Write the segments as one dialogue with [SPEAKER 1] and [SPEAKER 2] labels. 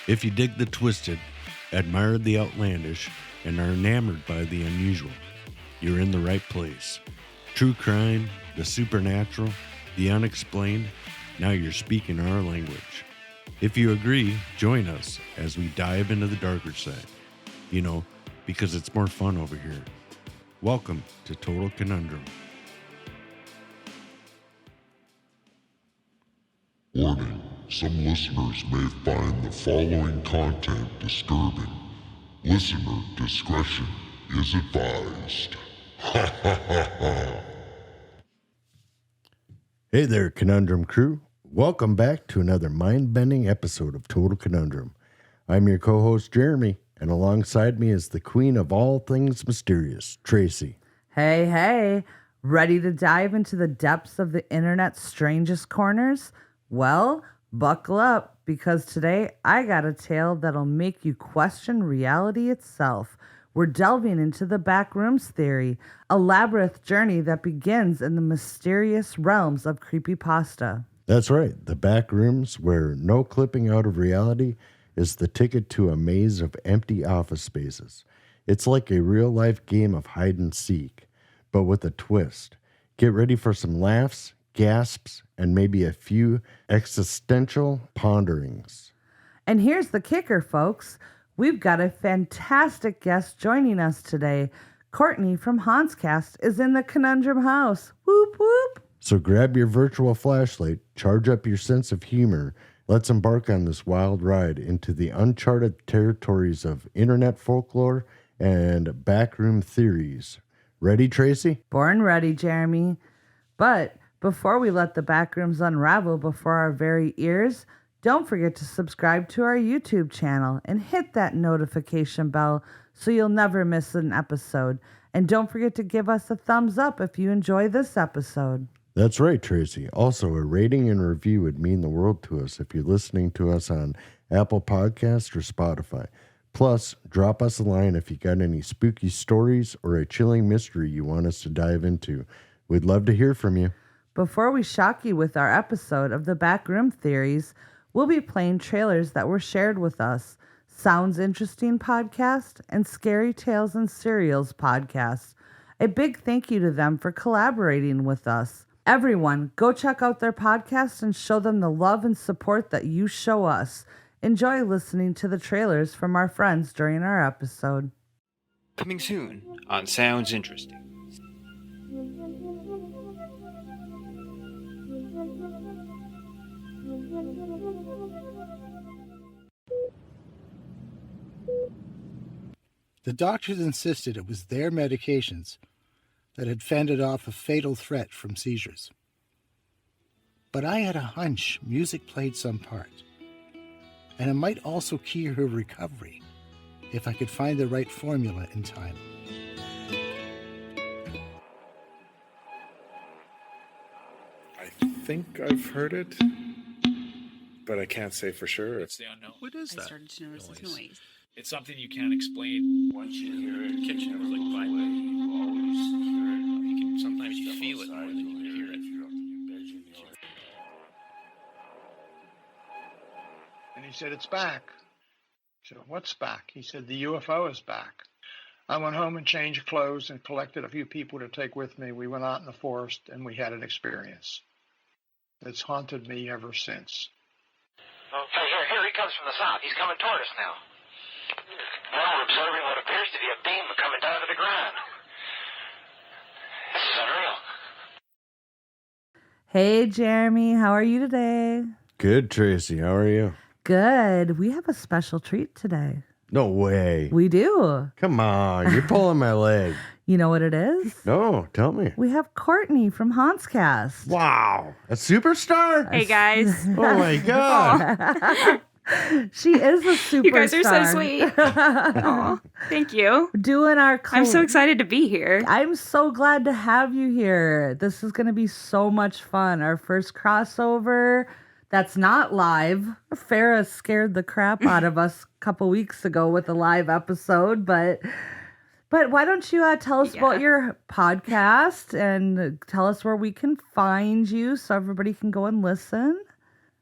[SPEAKER 1] If you dig the twisted, admire the outlandish, and are enamored by the unusual, you're in the right place. True crime, the supernatural, the unexplained, now you're speaking our language. If you agree, join us as we dive into the darker side. You know, because it's more fun over here. Welcome to Total Conundrum.
[SPEAKER 2] Warning, some listeners may find the following content disturbing. Listener discretion is advised. Ha ha ha ha.
[SPEAKER 1] Hey there, Conundrum crew. Welcome back to another mind-bending episode of Total Conundrum. I'm your co-host, Jeremy, and alongside me is the queen of all things mysterious, Traci.
[SPEAKER 3] Hey, ready to dive into the depths of the internet's strangest corners? Well, buckle up, because today I got a tale that'll make you question reality itself. We're delving into the Backrooms theory, a labyrinth journey that begins in the mysterious realms of creepypasta.
[SPEAKER 1] That's right, the Backrooms, where no clipping out of reality is the ticket to a maze of empty office spaces. It's like a real-life game of hide and seek, but with a twist. Get ready for some laughs, gasps, and maybe a few existential ponderings.
[SPEAKER 3] And here's the kicker, folks. We've got a fantastic guest joining us today. Courtney from Hanscast is in the Conundrum house. Whoop, whoop.
[SPEAKER 1] So grab your virtual flashlight, charge up your sense of humor. Let's embark on this wild ride into the uncharted territories of internet folklore and backroom theories. Ready, Traci?
[SPEAKER 3] Born ready, Jeremy. But before we let the backrooms unravel before our very ears, don't forget to subscribe to our YouTube channel and hit that notification bell so you'll never miss an episode. And don't forget to give us a thumbs up if you enjoy this episode.
[SPEAKER 1] That's right, Traci. Also, a rating and review would mean the world to us if you're listening to us on Apple Podcasts or Spotify. Plus, drop us a line if you got any spooky stories or a chilling mystery you want us to dive into. We'd love to hear from you.
[SPEAKER 3] Before we shock you with our episode of the Backroom Theories, we'll be playing trailers that were shared with us. Sounds Interesting podcast and Scary Tales and Serials podcast. A big thank you to them for collaborating with us. Everyone, go check out their podcast and show them the love and support that you show us. Enjoy listening to the trailers from our friends during our episode.
[SPEAKER 4] Coming soon on Sounds Interesting.
[SPEAKER 5] The doctors insisted it was their medications that had fended off a fatal threat from seizures. But I had a hunch music played some part, and it might also key her recovery if I could find the right formula in time.
[SPEAKER 6] I think I've heard it, but I can't say for sure.
[SPEAKER 7] It's the unknown.
[SPEAKER 8] What is that?
[SPEAKER 9] I started to notice this noise.
[SPEAKER 7] It's something you can't explain.
[SPEAKER 8] Once you hear it in the kitchen, it was like vibrating. You always hear it.
[SPEAKER 7] You can sometimes you feel it more than you hear it.
[SPEAKER 10] And he said, "It's back." I said, "What's back?" He said, "The UFO is back." I went home and changed clothes and collected a few people to take with me. We went out in the forest and we had an experience that's haunted me ever since.
[SPEAKER 11] Okay, here he comes from the south. He's coming toward us now. Now we're observing what appears to be a beam coming down to the ground. This is unreal.
[SPEAKER 3] Hey, Jeremy, how are you today?
[SPEAKER 1] Good, Traci. How are you?
[SPEAKER 3] Good. We have a special treat today.
[SPEAKER 1] No way.
[SPEAKER 3] We do.
[SPEAKER 1] Come on, you're pulling my leg.
[SPEAKER 3] You know what it is?
[SPEAKER 1] No, tell me.
[SPEAKER 3] We have Courtney from Hanscast.
[SPEAKER 1] Wow, a superstar?
[SPEAKER 9] Hey, guys.
[SPEAKER 1] Oh my God.
[SPEAKER 3] She is a superstar.
[SPEAKER 9] You guys are so sweet. Aw, thank you.
[SPEAKER 3] Doing our
[SPEAKER 9] I'm so excited to be here.
[SPEAKER 3] I'm so glad to have you here. This is going to be so much fun. Our first crossover that's not live. Farrah scared the crap out of us a couple weeks ago with a live episode, but why don't you tell us about your podcast and tell us where we can find you so everybody can go and listen?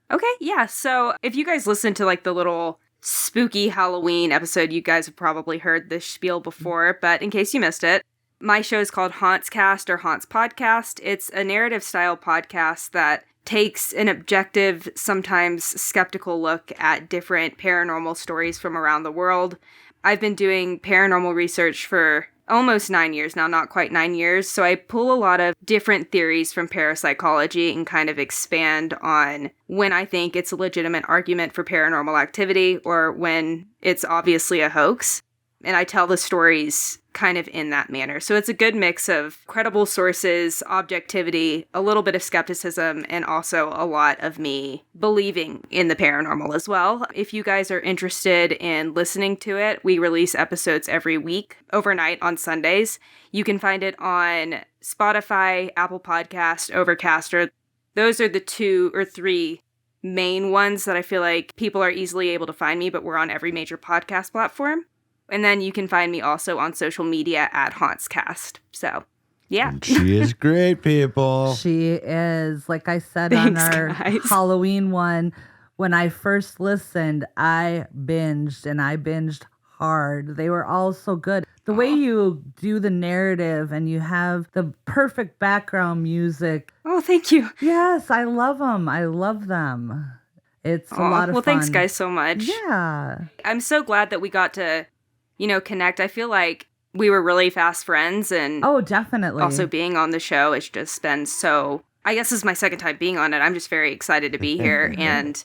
[SPEAKER 9] Okay, yeah. So if you guys listen to like the little spooky Halloween episode, you guys have probably heard this spiel before, but in case you missed it, my show is called Hauntscast or Haunts Podcast. It's a narrative style podcast that takes an objective, sometimes skeptical look at different paranormal stories from around the world. I've been doing paranormal research for almost 9 years now, not quite 9 years. So I pull a lot of different theories from parapsychology and kind of expand on when I think it's a legitimate argument for paranormal activity or when it's obviously a hoax. And I tell the stories kind of in that manner. So it's a good mix of credible sources, objectivity, a little bit of skepticism, and also a lot of me believing in the paranormal as well. If you guys are interested in listening to it, we release episodes every week, overnight on Sundays. You can find it on Spotify, Apple Podcast, Overcast. Those are the 2 or 3 main ones that I feel like people are easily able to find me, but we're on every major podcast platform. And then you can find me also on social media at Hauntscast. So, yeah.
[SPEAKER 1] And she is great, people.
[SPEAKER 3] She is. Like I said
[SPEAKER 9] Thanks,
[SPEAKER 3] on our
[SPEAKER 9] guys.
[SPEAKER 3] Halloween one, when I first listened, I binged hard. They were all so good. The way you do the narrative and you have the perfect background music.
[SPEAKER 9] Oh, thank you.
[SPEAKER 3] Yes, I love them. I love them. It's a lot of fun.
[SPEAKER 9] Well, thanks, guys, so much.
[SPEAKER 3] Yeah.
[SPEAKER 9] I'm so glad that we got to, connect. I feel like we were really fast friends, and
[SPEAKER 3] oh, definitely.
[SPEAKER 9] Also being on the show has just been so, I guess this is my second time being on it. I'm just very excited to be here. And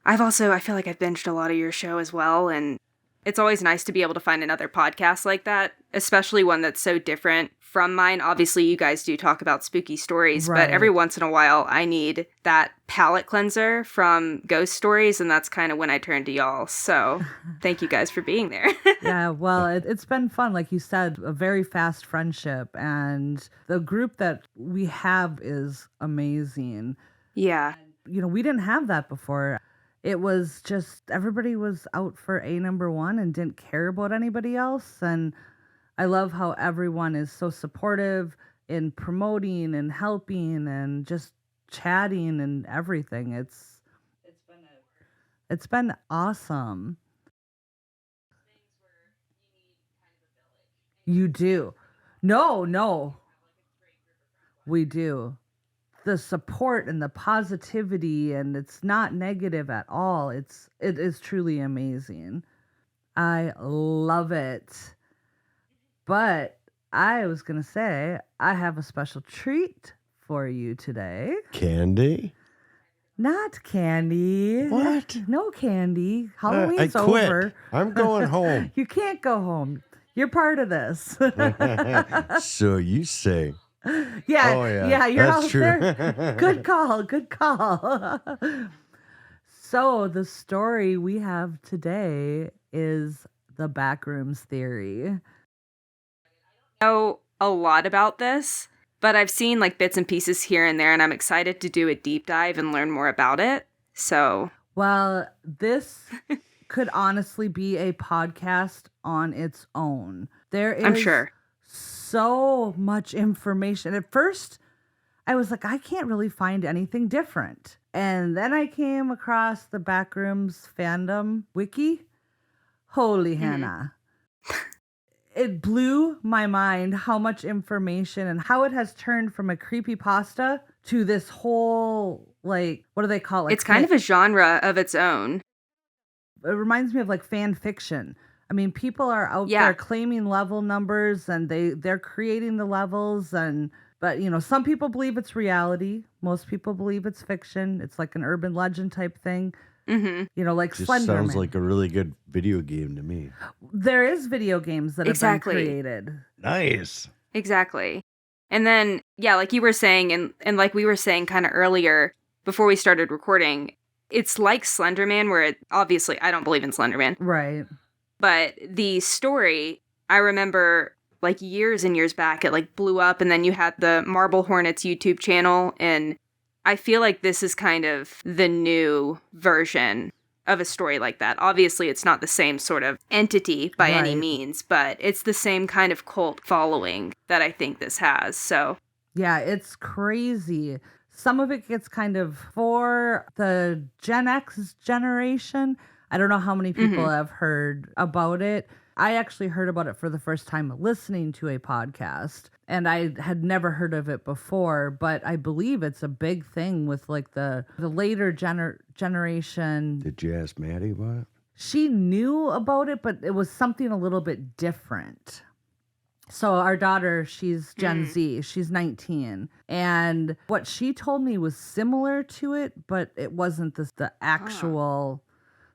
[SPEAKER 9] I feel like I've binged a lot of your show as well. And it's always nice to be able to find another podcast like that, especially one that's so different from mine. Obviously, you guys do talk about spooky stories,
[SPEAKER 3] Right.
[SPEAKER 9] but every once in a while, I need that palate cleanser from ghost stories, and that's kind of when I turn to y'all. So thank you guys for being there.
[SPEAKER 3] Yeah, well, it's been fun. Like you said, a very fast friendship. And the group that we have is amazing.
[SPEAKER 9] Yeah.
[SPEAKER 3] We didn't have that before. It was just everybody was out for a number one and didn't care about anybody else. And I love how everyone is so supportive in promoting and helping and just chatting and everything. It's been awesome. You do. No. We do. The support and the positivity, and it's not negative at all. It is truly amazing. I love it. But I was going to say, I have a special treat for you today.
[SPEAKER 1] Candy?
[SPEAKER 3] Not candy.
[SPEAKER 1] What?
[SPEAKER 3] No candy. Halloween's
[SPEAKER 1] I quit.
[SPEAKER 3] over.
[SPEAKER 1] I'm going home.
[SPEAKER 3] You can't go home. You're part of this.
[SPEAKER 1] So you say.
[SPEAKER 3] Yeah.
[SPEAKER 1] Oh, yeah.
[SPEAKER 3] Yeah, you're
[SPEAKER 1] That's
[SPEAKER 3] out
[SPEAKER 1] true.
[SPEAKER 3] there. Good call. So the story we have today is the Backrooms theory.
[SPEAKER 9] I know a lot about this, but I've seen like bits and pieces here and there, and I'm excited to do a deep dive and learn more about it. So,
[SPEAKER 3] well, this could honestly be a podcast on its own. There is
[SPEAKER 9] I'm sure
[SPEAKER 3] so much information. At first, I was like, I can't really find anything different. And then I came across the Backrooms fandom wiki. Holy Hannah. It blew my mind how much information and how it has turned from a creepypasta to this whole, like, what do they call it?
[SPEAKER 9] it's kind of a genre of its own.
[SPEAKER 3] It reminds me of like fan fiction. I mean, people are out
[SPEAKER 9] Yeah.
[SPEAKER 3] there claiming level numbers and they're creating the levels, but some people believe it's reality. Most people believe it's fiction. It's like an urban legend type thing.
[SPEAKER 9] Mm-hmm.
[SPEAKER 3] Like
[SPEAKER 1] Just
[SPEAKER 3] Slenderman.
[SPEAKER 1] sounds like a really good video game to me.
[SPEAKER 3] There is video games that
[SPEAKER 9] Exactly.
[SPEAKER 3] have been created.
[SPEAKER 1] Nice.
[SPEAKER 9] Exactly. And then, yeah, like you were saying, and like we were saying kind of earlier before we started recording, it's like Slenderman, where obviously I don't believe in Slenderman.
[SPEAKER 3] Right.
[SPEAKER 9] But the story, I remember like years and years back, it like blew up, and then you had the Marble Hornets YouTube channel, and I feel like this is kind of the new version of a story like that. Obviously, it's not the same sort of entity by any
[SPEAKER 3] Right.
[SPEAKER 9] means, but it's the same kind of cult following that I think this has. So,
[SPEAKER 3] Yeah, it's crazy. Some of it gets kind of for the Gen X generation. I don't know how many people have heard about it. I actually heard about it for the first time listening to a podcast, and I had never heard of it before, but I believe it's a big thing with like the later generation.
[SPEAKER 1] Did you ask Maddie about it?
[SPEAKER 3] She knew about it, but it was something a little bit different. So our daughter, she's Gen Z, she's 19. And what she told me was similar to it, but it wasn't the actual.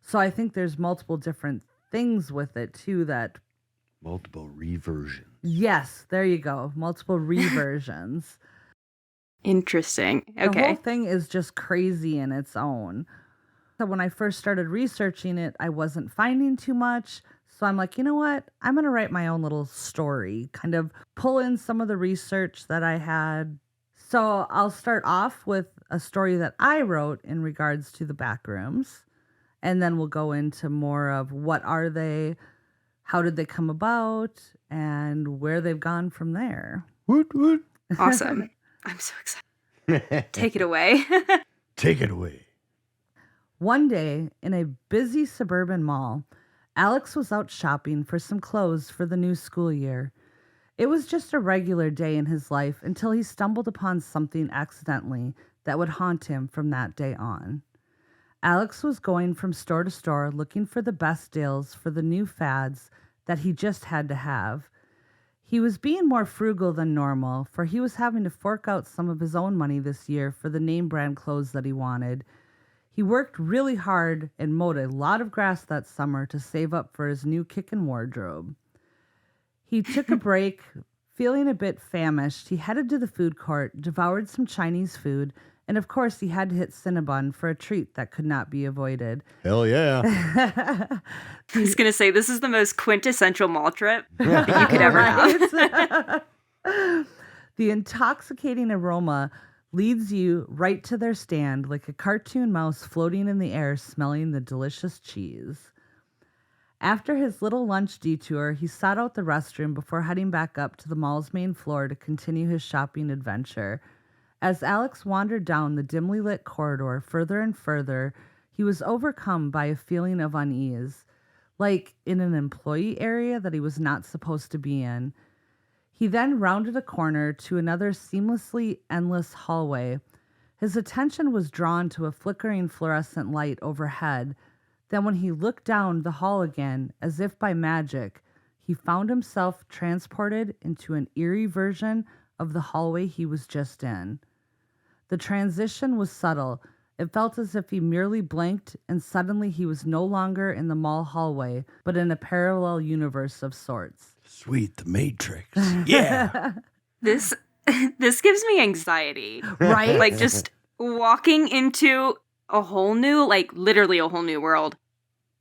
[SPEAKER 3] So I think there's multiple different things with it too that.
[SPEAKER 1] Multiple reversions.
[SPEAKER 3] Yes, there you go. Multiple reversions.
[SPEAKER 9] Interesting. Okay.
[SPEAKER 3] The whole thing is just crazy in its own. So when I first started researching it, I wasn't finding too much. So I'm like, you know what? I'm going to write my own little story, kind of pull in some of the research that I had. So I'll start off with a story that I wrote in regards to the Backrooms. And then we'll go into more of what are they, how did they come about, and where they've gone from there.
[SPEAKER 1] Woot, woot.
[SPEAKER 9] Awesome. I'm so excited. Take it away.
[SPEAKER 1] Take it away.
[SPEAKER 3] One day, in a busy suburban mall, Alex was out shopping for some clothes for the new school year. It was just a regular day in his life until he stumbled upon something accidentally that would haunt him from that day on. Alex was going from store to store looking for the best deals for the new fads that he just had to have. He was being more frugal than normal, for he was having to fork out some of his own money this year for the name brand clothes that he wanted. He worked really hard and mowed a lot of grass that summer to save up for his new kickin' wardrobe. He took a break, feeling a bit famished. He headed to the food court, devoured some Chinese food, and of course, he had to hit Cinnabon for a treat that could not be avoided.
[SPEAKER 1] Hell yeah.
[SPEAKER 9] I was going to say, this is the most quintessential mall trip you could ever have.
[SPEAKER 3] The intoxicating aroma leads you right to their stand like a cartoon mouse floating in the air smelling the delicious cheese. After his little lunch detour, he sought out the restroom before heading back up to the mall's main floor to continue his shopping adventure. As Alex wandered down the dimly lit corridor further and further, he was overcome by a feeling of unease, like in an employee area that he was not supposed to be in. He then rounded a corner to another seamlessly endless hallway. His attention was drawn to a flickering fluorescent light overhead. Then when he looked down the hall again, as if by magic, he found himself transported into an eerie version of the hallway he was just in. The transition was subtle. It felt as if he merely blinked and suddenly he was no longer in the mall hallway, but in a parallel universe of sorts.
[SPEAKER 1] Sweet, the Matrix. Yeah.
[SPEAKER 9] This gives me anxiety.
[SPEAKER 3] Right?
[SPEAKER 9] Like just walking into a whole new, like literally a whole new world.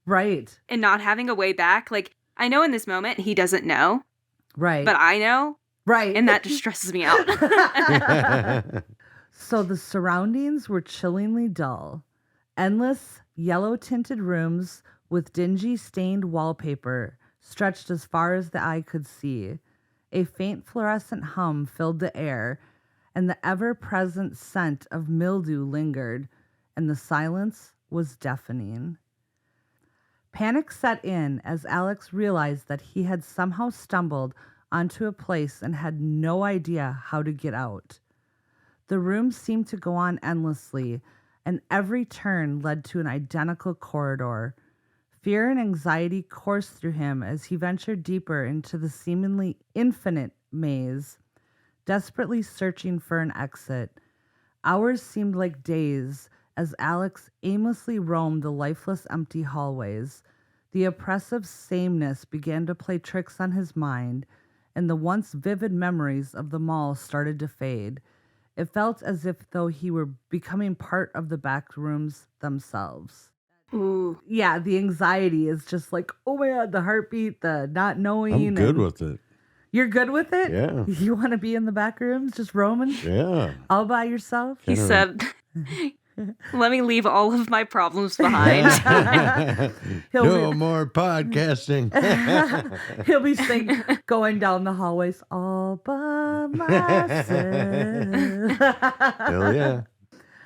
[SPEAKER 3] Right.
[SPEAKER 9] And not having a way back. Like I know in this moment he doesn't know.
[SPEAKER 3] Right.
[SPEAKER 9] But I know.
[SPEAKER 3] Right.
[SPEAKER 9] And that just stresses me out.
[SPEAKER 3] So the surroundings were chillingly dull. Endless, yellow-tinted rooms with dingy, stained wallpaper stretched as far as the eye could see. A faint fluorescent hum filled the air, and the ever-present scent of mildew lingered, and the silence was deafening. Panic set in as Alex realized that he had somehow stumbled onto a place and had no idea how to get out. The room seemed to go on endlessly, and every turn led to an identical corridor. Fear and anxiety coursed through him as he ventured deeper into the seemingly infinite maze, desperately searching for an exit. Hours seemed like days as Alex aimlessly roamed the lifeless, empty hallways. The oppressive sameness began to play tricks on his mind, and the once vivid memories of the mall started to fade. It felt as if though he were becoming part of the Backrooms themselves.
[SPEAKER 9] Ooh.
[SPEAKER 3] Yeah, the anxiety is just like, oh my God, the heartbeat, the not knowing.
[SPEAKER 1] I'm good with it.
[SPEAKER 3] You're good with it?
[SPEAKER 1] Yeah.
[SPEAKER 3] You want to be in the Backrooms just roaming?
[SPEAKER 1] Yeah.
[SPEAKER 3] All by yourself?
[SPEAKER 9] He said, let me leave all of my problems behind.
[SPEAKER 1] No more podcasting.
[SPEAKER 3] He'll be going down the hallways all by myself.
[SPEAKER 1] Hell yeah.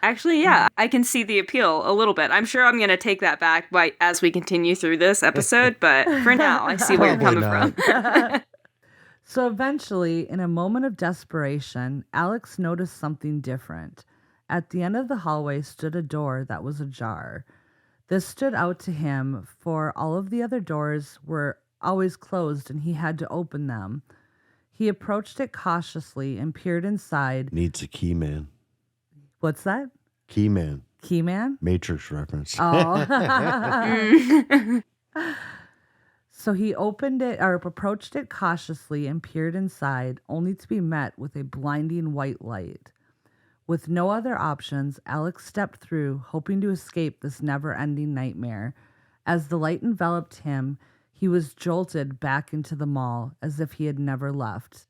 [SPEAKER 9] Actually, yeah, I can see the appeal a little bit. I'm sure I'm going to take that back as we continue through this episode, but for now, I see where you're coming from.
[SPEAKER 3] So eventually, in a moment of desperation, Alex noticed something different. At the end of the hallway stood a door that was ajar. This stood out to him, for all of the other doors were always closed and he had to open them. He approached it cautiously and peered inside.
[SPEAKER 1] Needs a key man.
[SPEAKER 3] What's that?
[SPEAKER 1] Key man.
[SPEAKER 3] Key man?
[SPEAKER 1] Matrix reference.
[SPEAKER 3] Oh. So he opened it or approached it cautiously and peered inside, only to be met with a blinding white light. With no other options, Alex stepped through, hoping to escape this never-ending nightmare. As the light enveloped him, he was jolted back into the mall as if he had never left.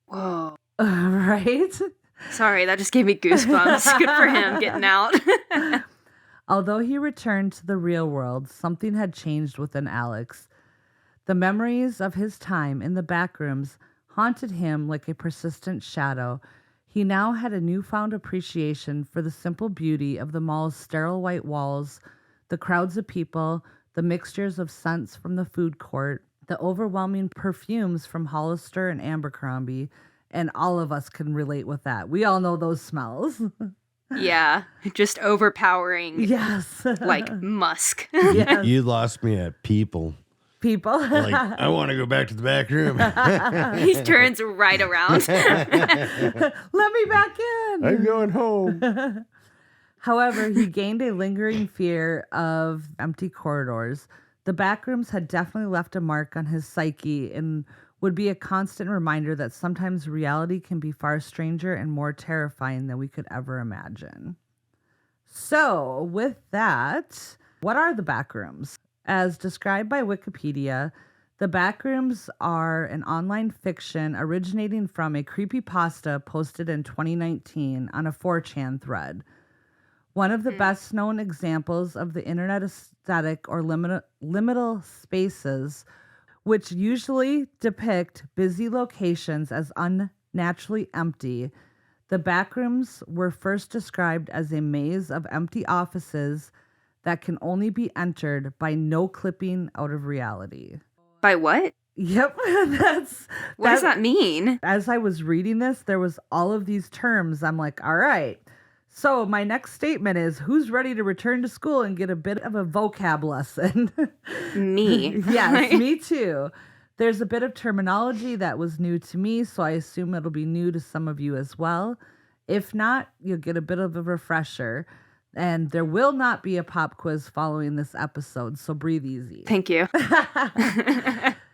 [SPEAKER 9] Whoa.
[SPEAKER 3] Right?
[SPEAKER 9] Sorry, that just gave me goosebumps. Good for him getting out.
[SPEAKER 3] Although he returned to the real world, something had changed within Alex. The memories of his time in the backrooms haunted him like a persistent shadow. He now had a newfound appreciation for the simple beauty of the mall's sterile white walls, the crowds of people, the mixtures of scents from the food court, the overwhelming perfumes from Hollister and Abercrombie, and all of us can relate with that. We all know those smells.
[SPEAKER 9] Yeah, just overpowering.
[SPEAKER 3] Yes.
[SPEAKER 9] Like musk.
[SPEAKER 3] Yes.
[SPEAKER 1] You lost me at people.
[SPEAKER 3] People.
[SPEAKER 1] Like, I want to go back to the back room.
[SPEAKER 9] He turns right around.
[SPEAKER 3] Let me back in.
[SPEAKER 1] I'm going home.
[SPEAKER 3] However, he gained a lingering fear of empty corridors. The backrooms had definitely left a mark on his psyche and would be a constant reminder that sometimes reality can be far stranger and more terrifying than we could ever imagine. So, with that, what are the backrooms? As described by Wikipedia, the Backrooms are an online fiction originating from a creepypasta posted in 2019 on a 4chan thread. One of the best known examples of the internet aesthetic or liminal spaces, which usually depict busy locations as unnaturally empty. The Backrooms were first described as a maze of empty offices that can only be entered by no clipping out of reality.
[SPEAKER 9] By what?
[SPEAKER 3] Yep.
[SPEAKER 9] What does that mean?
[SPEAKER 3] As I was reading this, there was all of these terms. I'm like, all right. So my next statement is, who's ready to return to school and get a bit of a vocab lesson?
[SPEAKER 9] Me.
[SPEAKER 3] Yes, me too. There's a bit of terminology that was new to me, so I assume it'll be new to some of you as well. If not, you'll get a bit of a refresher. And there will not be a pop quiz following this episode, so breathe easy.
[SPEAKER 9] Thank you.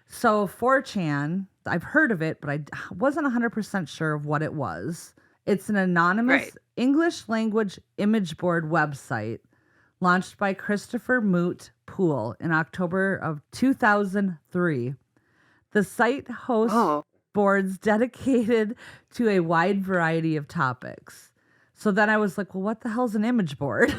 [SPEAKER 3] So 4chan, I've heard of it, but I wasn't 100% sure of what it was. It's an anonymous English language image board website launched by Christopher Moot Poole in October of 2003. The site hosts boards dedicated to a wide variety of topics. So then I was like, well, what the hell's an image board?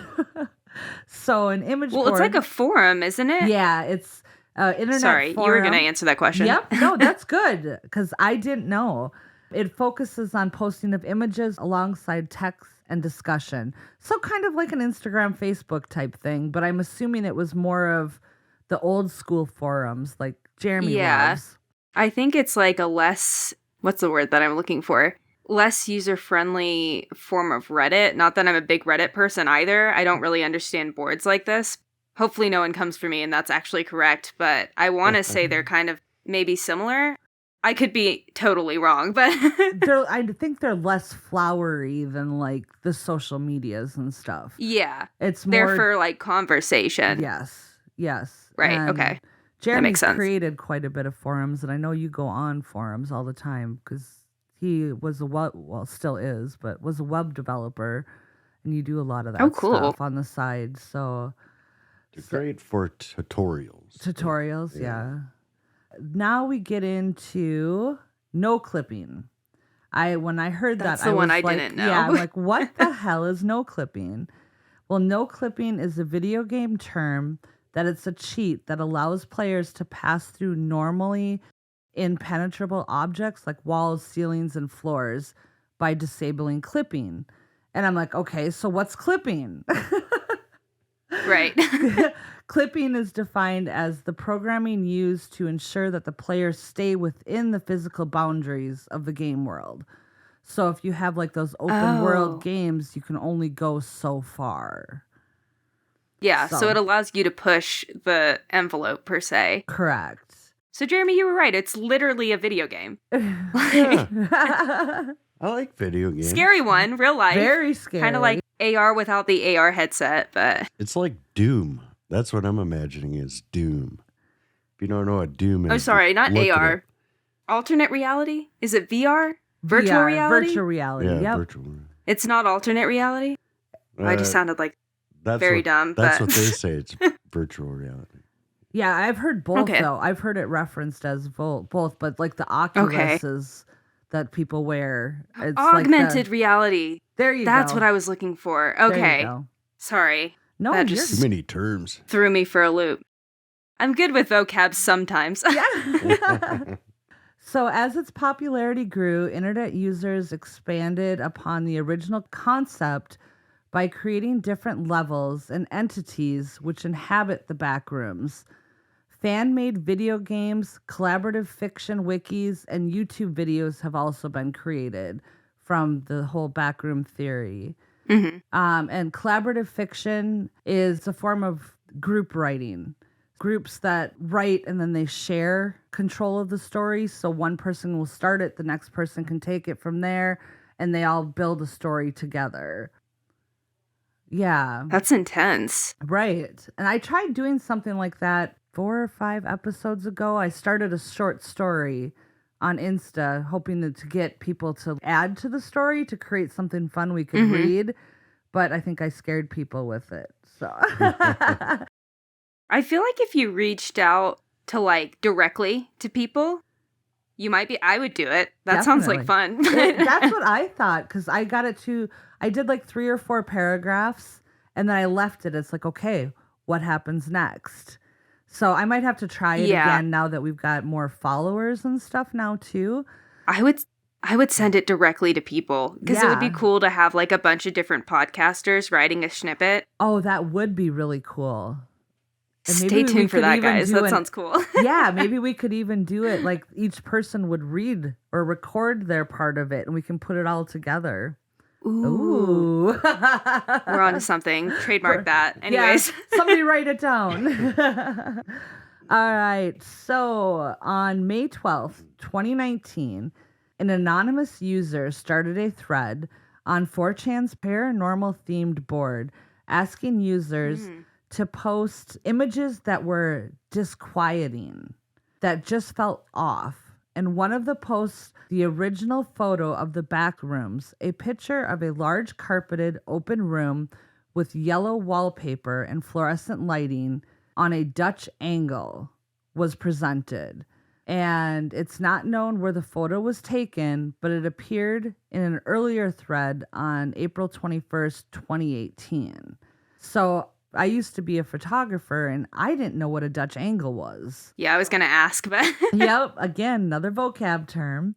[SPEAKER 3] So an image board.
[SPEAKER 9] Well, it's like a forum, isn't it?
[SPEAKER 3] Yeah, it's internet
[SPEAKER 9] Sorry,
[SPEAKER 3] forum.
[SPEAKER 9] you were going to answer that question.
[SPEAKER 3] Yep. No, that's good because I didn't know. It focuses on posting of images alongside text and discussion. So kind of like an Instagram, Facebook type thing, but I'm assuming it was more of the old school forums like Jeremy loves.
[SPEAKER 9] I think it's like a less, what's the word that I'm looking for? Less user-friendly form of Reddit. Not that I'm a big Reddit person either. I don't really understand boards like this. Hopefully no one comes for me and that's actually correct, but I want to say they're kind of maybe similar. I could be totally wrong, but
[SPEAKER 3] I think they're less flowery than like the social medias and stuff.
[SPEAKER 9] Yeah.
[SPEAKER 3] It's more
[SPEAKER 9] they're for like conversation.
[SPEAKER 3] Yes.
[SPEAKER 9] Right,
[SPEAKER 3] And
[SPEAKER 9] okay.
[SPEAKER 3] Jeremy
[SPEAKER 9] makes sense.
[SPEAKER 3] created quite a bit of forums, and I know you go on forums all the time because he was still is, but was a web developer, and you do a lot of that stuff on the side. So
[SPEAKER 1] They're great for tutorials.
[SPEAKER 3] Tutorials, yeah. Now we get into no clipping. When I heard
[SPEAKER 9] That's
[SPEAKER 3] that,
[SPEAKER 9] the one
[SPEAKER 3] was
[SPEAKER 9] I
[SPEAKER 3] like,
[SPEAKER 9] didn't know.
[SPEAKER 3] Yeah, I'm like, what the hell is no clipping? Well, no clipping is a video game term that it's a cheat that allows players to pass through normally impenetrable objects like walls, ceilings, and floors by disabling clipping. And I'm like, okay, so what's clipping?
[SPEAKER 9] Right.
[SPEAKER 3] Clipping is defined as the programming used to ensure that the players stay within the physical boundaries of the game world. So if you have like those open world games, you can only go so far.
[SPEAKER 9] Yeah, so it allows you to push the envelope, per se.
[SPEAKER 3] Correct.
[SPEAKER 9] So, Jeremy, you were right. It's literally a video game.
[SPEAKER 1] I like video games.
[SPEAKER 9] Scary one, real life.
[SPEAKER 3] Very scary.
[SPEAKER 9] Kind of like AR without the AR headset, but...
[SPEAKER 1] It's like Doom. That's what I'm imagining is Doom. If you don't know what Doom is...
[SPEAKER 9] Oh, sorry, not AR. Alternate reality? Is it VR? Virtual reality?
[SPEAKER 3] Virtual reality,
[SPEAKER 1] yeah. Virtual.
[SPEAKER 9] It's not alternate reality? I just sounded like very dumb.
[SPEAKER 1] That's what they say. It's virtual reality.
[SPEAKER 3] Yeah, I've heard both, though. I've heard it referenced as both, but like the Oculuses that people wear. It's
[SPEAKER 9] augmented reality.
[SPEAKER 3] There you go.
[SPEAKER 9] That's what I was looking for. Okay.
[SPEAKER 3] There you go.
[SPEAKER 9] Sorry.
[SPEAKER 3] No,
[SPEAKER 9] that
[SPEAKER 1] just too many terms.
[SPEAKER 9] Threw me for a loop. I'm good with vocab sometimes.
[SPEAKER 3] Yeah. So as its popularity grew, internet users expanded upon the original concept by creating different levels and entities which inhabit the Backrooms. Fan-made video games, collaborative fiction wikis, and YouTube videos have also been created from the whole Backroom theory.
[SPEAKER 9] Mm-hmm.
[SPEAKER 3] And collaborative fiction is a form of group writing. Groups that write and then they share control of the story. So one person will start it, the next person can take it from there, and they all build a story together. Yeah.
[SPEAKER 9] That's intense.
[SPEAKER 3] Right. And I tried doing something like that 4 or 5 episodes ago. I started a short story on Insta, hoping to get people to add to the story to create something fun we could read. But I think I scared people with it. So
[SPEAKER 9] I feel like if you reached out to like directly to people, I would do it. That sounds like fun.
[SPEAKER 3] That's what I thought, because I got it I did like 3 or 4 paragraphs and then I left it. It's like, okay, what happens next? So I might have to try it again now that we've got more followers and stuff now too.
[SPEAKER 9] I would send it directly to people because it would be cool to have like a bunch of different podcasters writing a snippet.
[SPEAKER 3] Oh, that would be really cool.
[SPEAKER 9] Stay tuned for that, guys. That sounds cool.
[SPEAKER 3] Yeah, maybe we could even do it like each person would read or record their part of it and we can put it all together. Ooh.
[SPEAKER 9] We're on to something. Trademark that. Anyways.
[SPEAKER 3] Yeah, somebody write it down. All right. So on May 12th, 2019, an anonymous user started a thread on 4chan's paranormal themed board asking users to post images that were disquieting, that just felt off. And one of the posts, the original photo of the Backrooms, a picture of a large carpeted open room with yellow wallpaper and fluorescent lighting on a Dutch angle, was presented. And it's not known where the photo was taken, but it appeared in an earlier thread on April 21st, 2018. So I used to be a photographer and I didn't know what a Dutch angle was.
[SPEAKER 9] Yeah, I was going to ask, but...
[SPEAKER 3] Yep, again, another vocab term.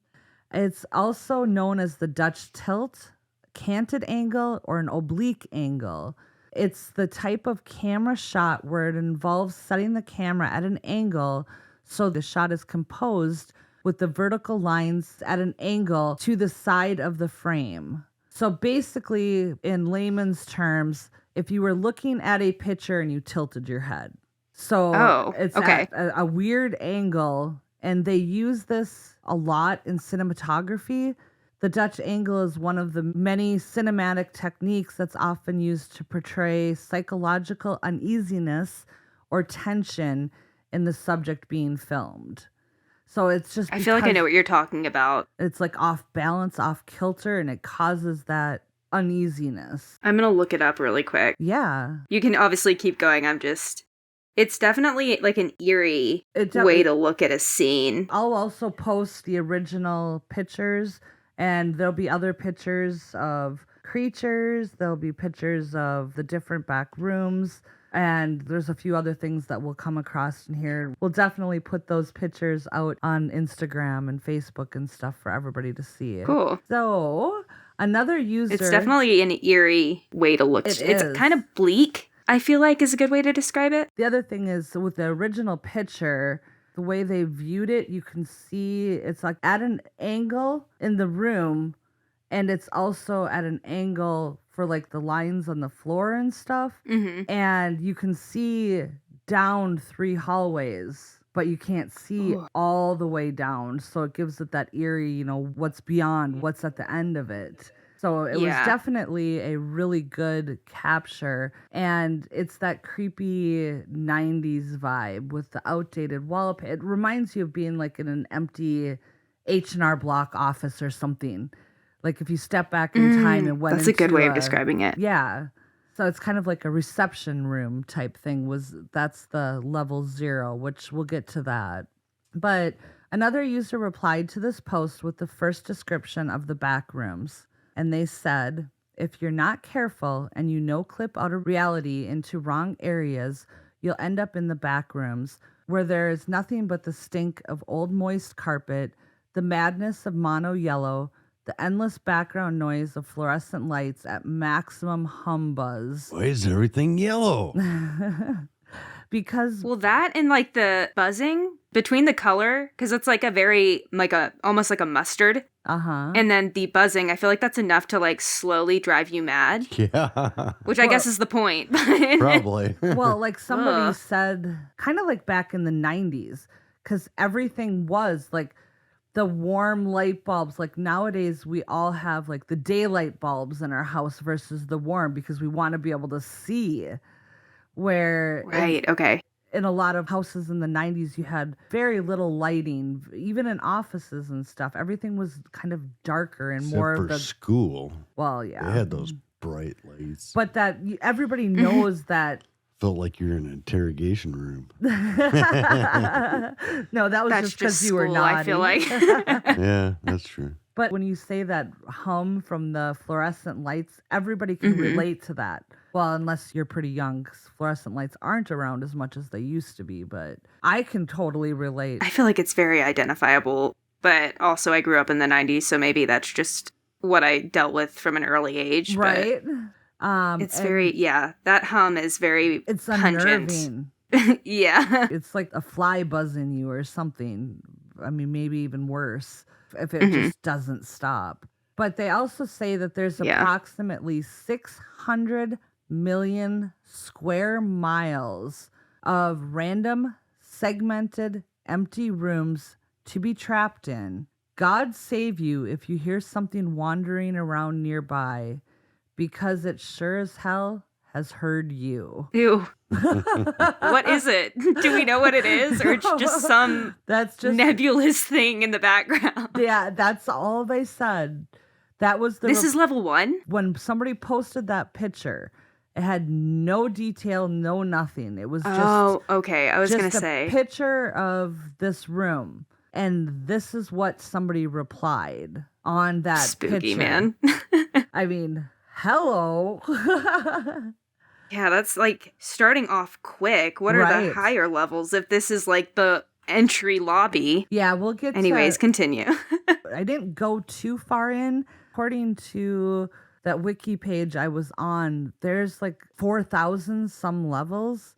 [SPEAKER 3] It's also known as the Dutch tilt, canted angle, or an oblique angle. It's the type of camera shot where it involves setting the camera at an angle so the shot is composed with the vertical lines at an angle to the side of the frame. So basically, in layman's terms, if you were looking at a picture and you tilted your head. So it's at a weird angle, and they use this a lot in cinematography. The Dutch angle is one of the many cinematic techniques that's often used to portray psychological uneasiness or tension in the subject being filmed. So it's just
[SPEAKER 9] I feel like I know what you're talking about.
[SPEAKER 3] It's like off balance, off kilter, and it causes that uneasiness.
[SPEAKER 9] I'm going to look it up really quick.
[SPEAKER 3] Yeah.
[SPEAKER 9] You can obviously keep going. It's definitely like an eerie way to look at a scene.
[SPEAKER 3] I'll also post the original pictures, and there'll be other pictures of creatures. There'll be pictures of the different back rooms. And there's a few other things that we'll come across in here. We'll definitely put those pictures out on Instagram and Facebook and stuff for everybody to see.
[SPEAKER 9] Cool.
[SPEAKER 3] So Another user...
[SPEAKER 9] It's definitely an eerie way to look. It's kind of bleak, I feel like, is a good way to describe it.
[SPEAKER 3] The other thing is, with the original picture, the way they viewed it, you can see it's like at an angle in the room, and it's also at an angle for like the lines on the floor and stuff.
[SPEAKER 9] Mm-hmm.
[SPEAKER 3] And you can see down 3 hallways, but you can't see all the way down. So it gives it that eerie, you know, what's beyond, what's at the end of it. So it was definitely a really good capture. And it's that creepy 90s vibe with the outdated wallpaper. It reminds you of being like in an empty H&R Block office or something. Like if you step back in time and went
[SPEAKER 9] That's a good way of describing it.
[SPEAKER 3] Yeah. So it's kind of like a reception room type thing. That's the level 0, which we'll get to that. But another user replied to this post with the first description of the Backrooms. And they said, if you're not careful and you clip out of reality into wrong areas, you'll end up in the Backrooms, where there is nothing but the stink of old moist carpet, the madness of mono yellow, the endless background noise of fluorescent lights at maximum hum buzz.
[SPEAKER 1] Why is everything yellow?
[SPEAKER 3] Because...
[SPEAKER 9] Well, that and like the buzzing between the color, because it's like almost like a mustard.
[SPEAKER 3] Uh-huh.
[SPEAKER 9] And then the buzzing, I feel like that's enough to like slowly drive you mad.
[SPEAKER 1] Yeah.
[SPEAKER 9] Which I guess is the point.
[SPEAKER 1] Probably.
[SPEAKER 3] Well, like somebody said, kind of like back in the 90s, because everything was like the warm light bulbs. Like nowadays we all have like the daylight bulbs in our house versus the warm, because we want to be able to see. Where in a lot of houses in the 90s, you had very little lighting, even in offices and stuff. Everything was kind of darker and more of the
[SPEAKER 1] school.
[SPEAKER 3] Well, yeah,
[SPEAKER 1] they had those bright lights.
[SPEAKER 3] But that everybody knows that.
[SPEAKER 1] Felt like you're in an interrogation room.
[SPEAKER 3] No, that's just because you were naughty.
[SPEAKER 9] I feel like.
[SPEAKER 1] Yeah, that's true.
[SPEAKER 3] But when you say that hum from the fluorescent lights, everybody can relate to that. Well, unless you're pretty young, because fluorescent lights aren't around as much as they used to be. But I can totally relate.
[SPEAKER 9] I feel like it's very identifiable. But also I grew up in the 90s, so maybe that's just what I dealt with from an early age.
[SPEAKER 3] Right.
[SPEAKER 9] It's very, that hum is very pungent.
[SPEAKER 3] Unnerving.
[SPEAKER 9] Yeah.
[SPEAKER 3] It's like a fly buzzing you or something. I mean, maybe even worse if it just doesn't stop. But they also say that there's approximately 600 million square miles of random, segmented, empty rooms to be trapped in. God save you if you hear something wandering around nearby, because it sure as hell has heard you.
[SPEAKER 9] Ew. What is it? Do we know what it is? Or it's just some nebulous thing in the background?
[SPEAKER 3] Yeah, that's all they said. That was
[SPEAKER 9] This is level 1?
[SPEAKER 3] When somebody posted that picture, it had no detail, no nothing. It was just...
[SPEAKER 9] Oh, okay. I was going to say.
[SPEAKER 3] a picture of this room. And this is what somebody replied on that
[SPEAKER 9] Spooky,
[SPEAKER 3] picture.
[SPEAKER 9] Man.
[SPEAKER 3] I mean, hello.
[SPEAKER 9] Yeah, that's like starting off quick. What are the higher levels if this is like the entry lobby?
[SPEAKER 3] Yeah, we'll get
[SPEAKER 9] continue.
[SPEAKER 3] I didn't go too far in. According to that wiki page I was on, there's like 4,000 some levels,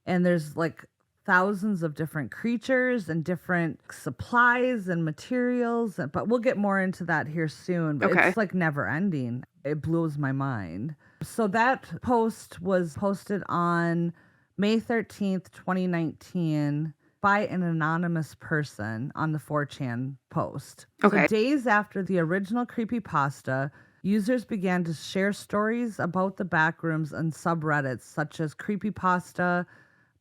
[SPEAKER 3] and there's like thousands of different creatures and different supplies and materials. But we'll get more into that here soon. But it's like never ending. It blows my mind. So that post was posted on May 13th, 2019 by an anonymous person on the 4chan post.
[SPEAKER 9] Okay.
[SPEAKER 3] So days after the original creepypasta, users began to share stories about the Backrooms and subreddits such as creepypasta,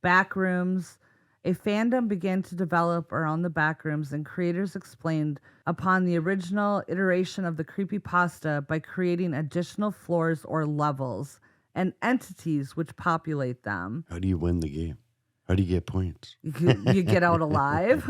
[SPEAKER 3] Backrooms. A fandom began to develop around the Backrooms, and creators explained upon the original iteration of the creepypasta by creating additional floors or levels and entities which populate them.
[SPEAKER 1] How do you win the game? How do you get points?
[SPEAKER 3] You get out alive.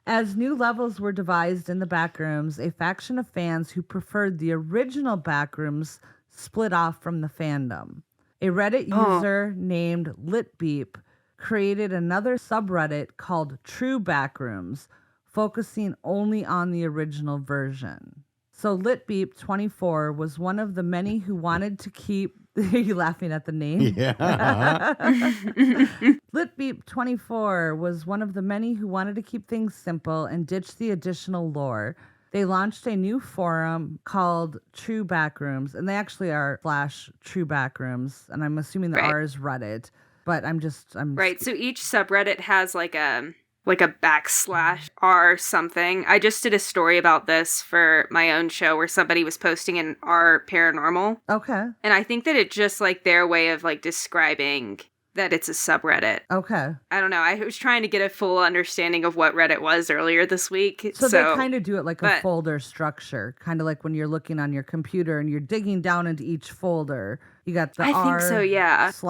[SPEAKER 3] As new levels were devised in the Backrooms, a faction of fans who preferred the original Backrooms split off from the fandom. A Reddit user named Litbeep created another subreddit called True Backrooms, focusing only on the original version. So Litbeep24 was one of the many who wanted to keep... Are you laughing at the name?
[SPEAKER 1] Yeah.
[SPEAKER 3] Litbeep24 was one of the many who wanted to keep things simple and ditch the additional lore. They launched a new forum called True Backrooms, and they actually are /True Backrooms, and I'm assuming the R is Reddit, but I'm
[SPEAKER 9] Right, so each subreddit has like a /R something. I just did a story about this for my own show where somebody was posting an R paranormal.
[SPEAKER 3] Okay.
[SPEAKER 9] And I think that it's just like their way of like describing that it's a subreddit.
[SPEAKER 3] Okay.
[SPEAKER 9] I don't know. I was trying to get a full understanding of what Reddit was earlier this week.
[SPEAKER 3] So they kind of do it like a folder structure, kind of like when you're looking on your computer and you're digging down into each folder. You got the R,
[SPEAKER 9] think so, yeah.
[SPEAKER 3] /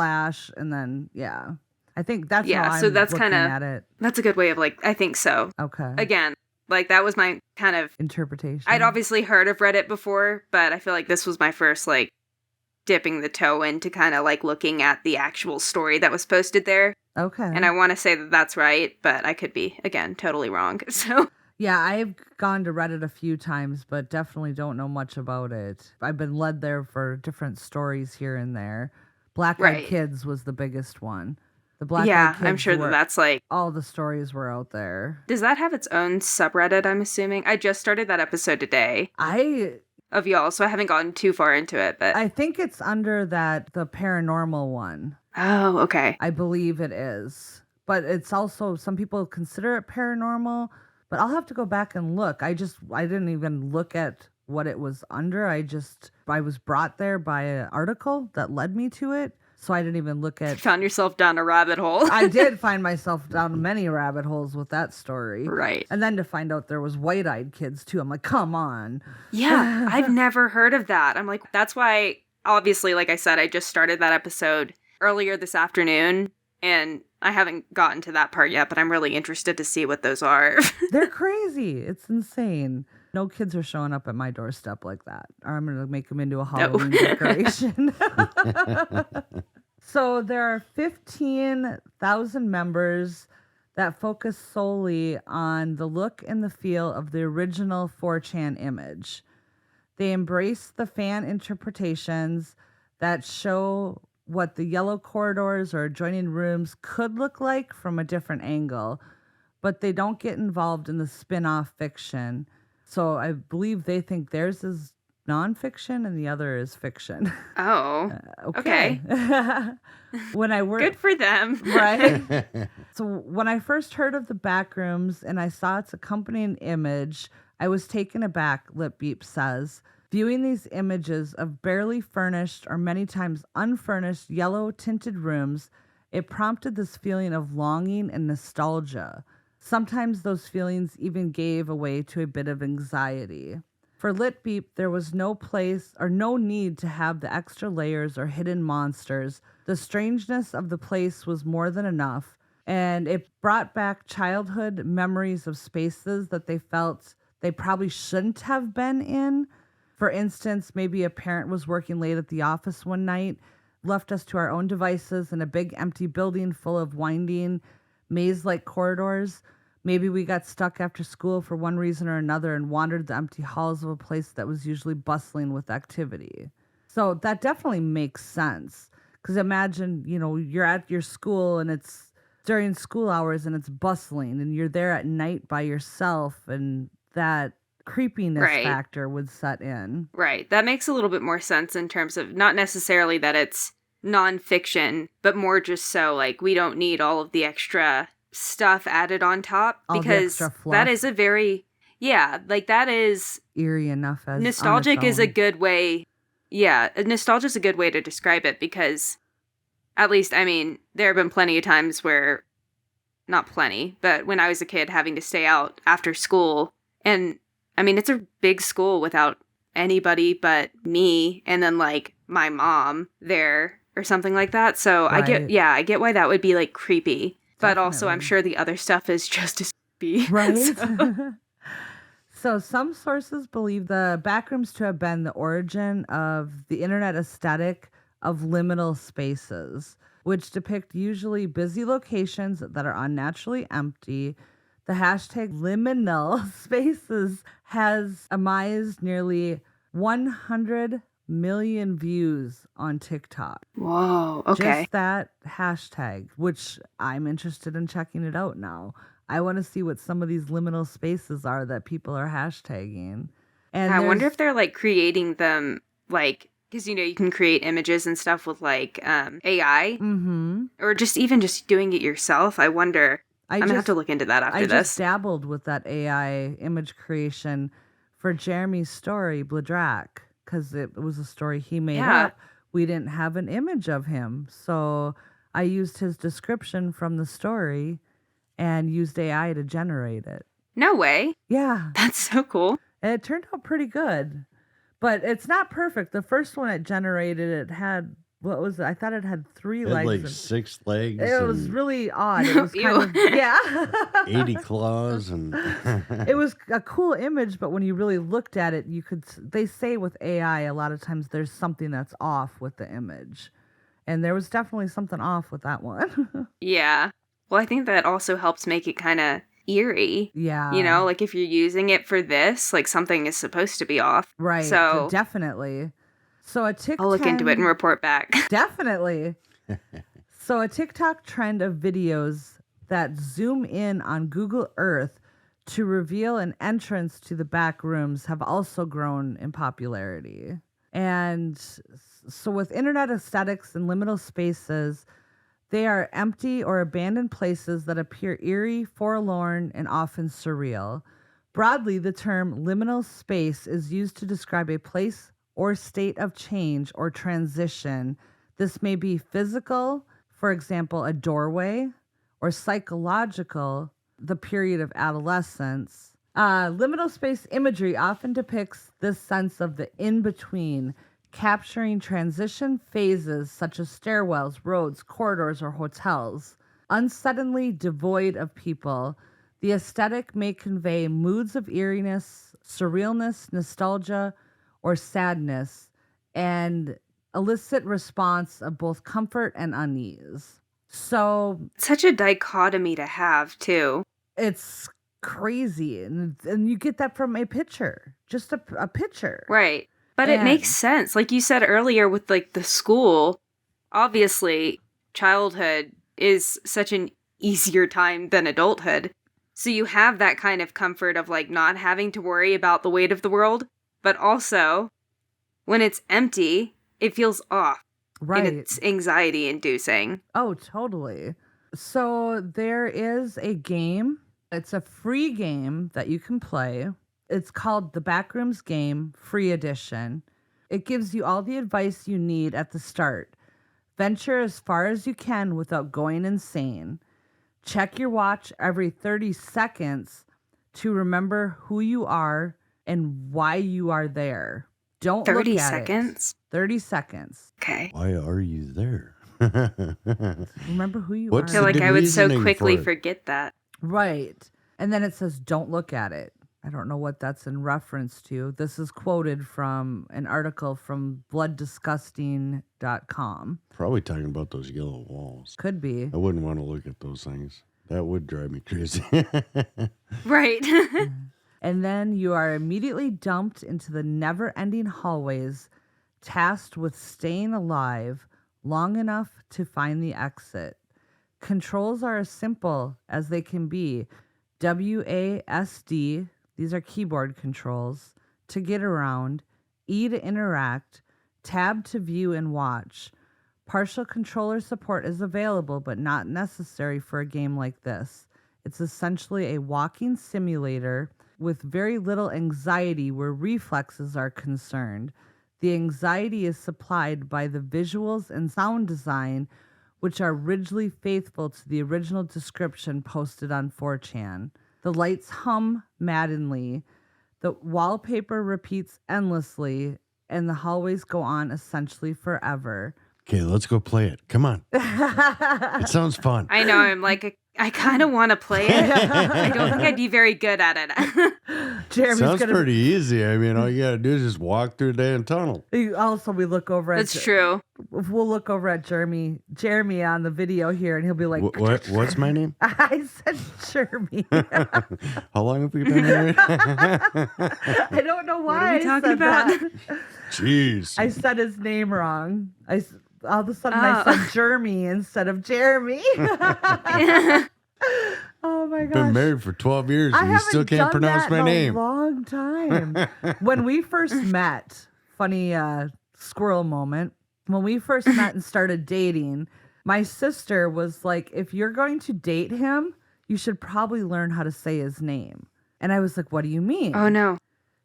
[SPEAKER 3] and then, yeah. I think that's how I'm
[SPEAKER 9] so that's
[SPEAKER 3] looking at it.
[SPEAKER 9] That's a good way of like, I think so.
[SPEAKER 3] Okay.
[SPEAKER 9] Again, like that was my kind of
[SPEAKER 3] interpretation.
[SPEAKER 9] I'd obviously heard of Reddit before, but I feel like this was my first like dipping the toe into kind of like looking at the actual story that was posted there.
[SPEAKER 3] Okay.
[SPEAKER 9] And I want to say that that's right, but I could be, again, totally wrong. So
[SPEAKER 3] yeah, I've gone to Reddit a few times, but definitely don't know much about it. I've been led there for different stories here and there. Black Eyed Kids was the biggest one. The Black Eyed Kids,
[SPEAKER 9] I'm sure that's like
[SPEAKER 3] all the stories were out there.
[SPEAKER 9] Does that have its own subreddit, I'm assuming? I just started that episode today. Of y'all, so I haven't gotten too far into it, but
[SPEAKER 3] I think it's under the paranormal one.
[SPEAKER 9] Oh, okay.
[SPEAKER 3] I believe it is. But it's also, some people consider it paranormal, but I'll have to go back and look. I didn't even look at what it was under. I was brought there by an article that led me to it. So I didn't even look at...
[SPEAKER 9] Found yourself down a rabbit hole.
[SPEAKER 3] I did find myself down many rabbit holes with that story.
[SPEAKER 9] Right.
[SPEAKER 3] And then to find out there was white-eyed kids too. I'm like, come on.
[SPEAKER 9] Yeah, I've never heard of that. I'm like, that's why, obviously, like I said, I just started that episode earlier this afternoon, and I haven't gotten to that part yet, but I'm really interested to see what those are.
[SPEAKER 3] They're crazy. It's insane. No kids are showing up at my doorstep like that, or I'm going to make them into a Halloween decoration. So there are 15,000 members that focus solely on the look and the feel of the original 4chan image. They embrace the fan interpretations that show what the yellow corridors or adjoining rooms could look like from a different angle, but they don't get involved in the spin-off fiction. So I believe they think theirs is nonfiction and the other is fiction.
[SPEAKER 9] Oh, okay.
[SPEAKER 3] When I worked,
[SPEAKER 9] good for them,
[SPEAKER 3] right? So when I first heard of the Backrooms and I saw its accompanying image, I was taken aback. Litbeep says, viewing these images of barely furnished or many times unfurnished yellow tinted rooms, it prompted this feeling of longing and nostalgia. Sometimes those feelings even gave way to a bit of anxiety. For Litbeep, there was no place or no need to have the extra layers or hidden monsters. The strangeness of the place was more than enough, and it brought back childhood memories of spaces that they felt they probably shouldn't have been in. For instance, maybe a parent was working late at the office one night, left us to our own devices in a big empty building full of winding, maze-like corridors. Maybe we got stuck after school for one reason or another and wandered the empty halls of a place that was usually bustling with activity. So that definitely makes sense. Because imagine, you're at your school and it's during school hours and it's bustling and you're there at night by yourself and that creepiness factor would set in.
[SPEAKER 9] Right. That makes a little bit more sense in terms of not necessarily that it's nonfiction, but more just so like we don't need all of the extra stuff added on top, because that is a very that is
[SPEAKER 3] eerie enough as
[SPEAKER 9] nostalgic is a good way. Yeah, nostalgia is a good way to describe it, because at least, I mean, there have been plenty of times where, not plenty, but when I was a kid having to stay out after school, and I mean, it's a big school without anybody but me and then like my mom there or something like that. So I get why that would be like creepy. But also, I'm sure the other stuff is just as creepy.
[SPEAKER 3] Right? So some sources believe the Backrooms to have been the origin of the internet aesthetic of liminal spaces, which depict usually busy locations that are unnaturally empty. The hashtag liminal spaces has amassed nearly 100 million views on TikTok.
[SPEAKER 9] Whoa, okay.
[SPEAKER 3] Just that hashtag, which I'm interested in checking it out now. I want to see what some of these liminal spaces are that people are hashtagging. And
[SPEAKER 9] I wonder if they're like creating them like, because you can create images and stuff with like AI, or just even just doing it yourself. I wonder. I'm gonna have to look into that after this.
[SPEAKER 3] I just dabbled with that AI image creation for Jeremy's story, Bladrak, because it was a story he made up. We didn't have an image of him, so I used his description from the story and used AI to generate it.
[SPEAKER 9] No way.
[SPEAKER 3] Yeah.
[SPEAKER 9] That's so cool.
[SPEAKER 3] And it turned out pretty good. But it's not perfect. The first one it generated, it had, what was it? I thought it had 3 legs.
[SPEAKER 1] Like 6 legs.
[SPEAKER 3] It was really odd. It was kind of, yeah.
[SPEAKER 1] 80 claws. And
[SPEAKER 3] it was a cool image, but when you really looked at it, they say with AI, a lot of times there's something that's off with the image. And there was definitely something off with that one.
[SPEAKER 9] Yeah. Well, I think that also helps make it kind of eerie.
[SPEAKER 3] Yeah.
[SPEAKER 9] Like if you're using it for this, like something is supposed to be off.
[SPEAKER 3] Right.
[SPEAKER 9] So
[SPEAKER 3] definitely. So a TikTok.
[SPEAKER 9] I'll look into it and report back.
[SPEAKER 3] Definitely. So a TikTok trend of videos that zoom in on Google Earth to reveal an entrance to the back rooms have also grown in popularity. And so with internet aesthetics and liminal spaces, they are empty or abandoned places that appear eerie, forlorn, and often surreal. Broadly, the term liminal space is used to describe a place or state of change or transition. This may be physical, for example, a doorway, or psychological, the period of adolescence. Liminal space imagery often depicts this sense of the in-between, capturing transition phases such as stairwells, roads, corridors, or hotels. Unsettlingly devoid of people, the aesthetic may convey moods of eeriness, surrealness, nostalgia, or sadness, and elicit response of both comfort and unease. So
[SPEAKER 9] such a dichotomy to have, too.
[SPEAKER 3] It's crazy, and you get that from a picture, just a picture.
[SPEAKER 9] Right. But it makes sense. Like you said earlier with like the school, obviously childhood is such an easier time than adulthood. So you have that kind of comfort of like not having to worry about the weight of the world, but also when it's empty, it feels off.
[SPEAKER 3] Right.
[SPEAKER 9] And it's anxiety inducing.
[SPEAKER 3] Oh, totally. So there is a game. It's a free game that you can play. It's called the Backrooms game, free edition. It gives you all the advice you need at the start. Venture as far as you can without going insane. Check your watch every 30 seconds to remember who you are and why you are there. Don't
[SPEAKER 9] 30
[SPEAKER 3] look at
[SPEAKER 9] seconds?
[SPEAKER 3] It. 30 seconds.
[SPEAKER 9] Okay.
[SPEAKER 1] Why are you there?
[SPEAKER 3] Remember who you
[SPEAKER 9] are. I feel like I would so quickly forget that.
[SPEAKER 3] Right. And then it says, don't look at it. I don't know what that's in reference to. This is quoted from an article from blooddisgusting.com.
[SPEAKER 1] Probably talking about those yellow walls.
[SPEAKER 3] Could be.
[SPEAKER 1] I wouldn't want to look at those things. That would drive me crazy.
[SPEAKER 9] Right.
[SPEAKER 3] And then you are immediately dumped into the never-ending hallways, tasked with staying alive long enough to find the exit. Controls are as simple as they can be. WASD, these are keyboard controls, to get around, E to interact, tab to view and watch. Partial controller support is available, but not necessary for a game like this. It's essentially a walking simulator with very little anxiety where reflexes are concerned. The anxiety is supplied by the visuals and sound design, which are rigidly faithful to the original description posted on 4chan. The lights hum maddeningly, the wallpaper repeats endlessly, and the hallways go on essentially forever.
[SPEAKER 1] Okay, let's go play it. Come on. It sounds fun.
[SPEAKER 9] I know. I'm like, I kind of want to play it. I don't think I'd be very good at it.
[SPEAKER 3] Jeremy's
[SPEAKER 1] Sounds pretty easy. I mean, all you got to do is just walk through the damn tunnel.
[SPEAKER 3] Also, we look over at...
[SPEAKER 9] That's true.
[SPEAKER 3] We'll look over at Jeremy on the video here, and he'll be like...
[SPEAKER 1] What's my name?
[SPEAKER 3] I said Jeremy.
[SPEAKER 1] How long have we been married?
[SPEAKER 3] I don't know why
[SPEAKER 9] What are we talking about?
[SPEAKER 3] that.
[SPEAKER 1] Jeez.
[SPEAKER 3] I said his name wrong. All of a sudden, I said Jeremy instead of Jeremy. Oh my gosh.
[SPEAKER 1] Been married for 12 years
[SPEAKER 3] I
[SPEAKER 1] and you still can't pronounce my name.
[SPEAKER 3] A long time. When we first met, funny squirrel moment. When we first met and started dating, my sister was like, if you're going to date him, you should probably learn how to say his name. And I was like, what do you mean?
[SPEAKER 9] Oh, no.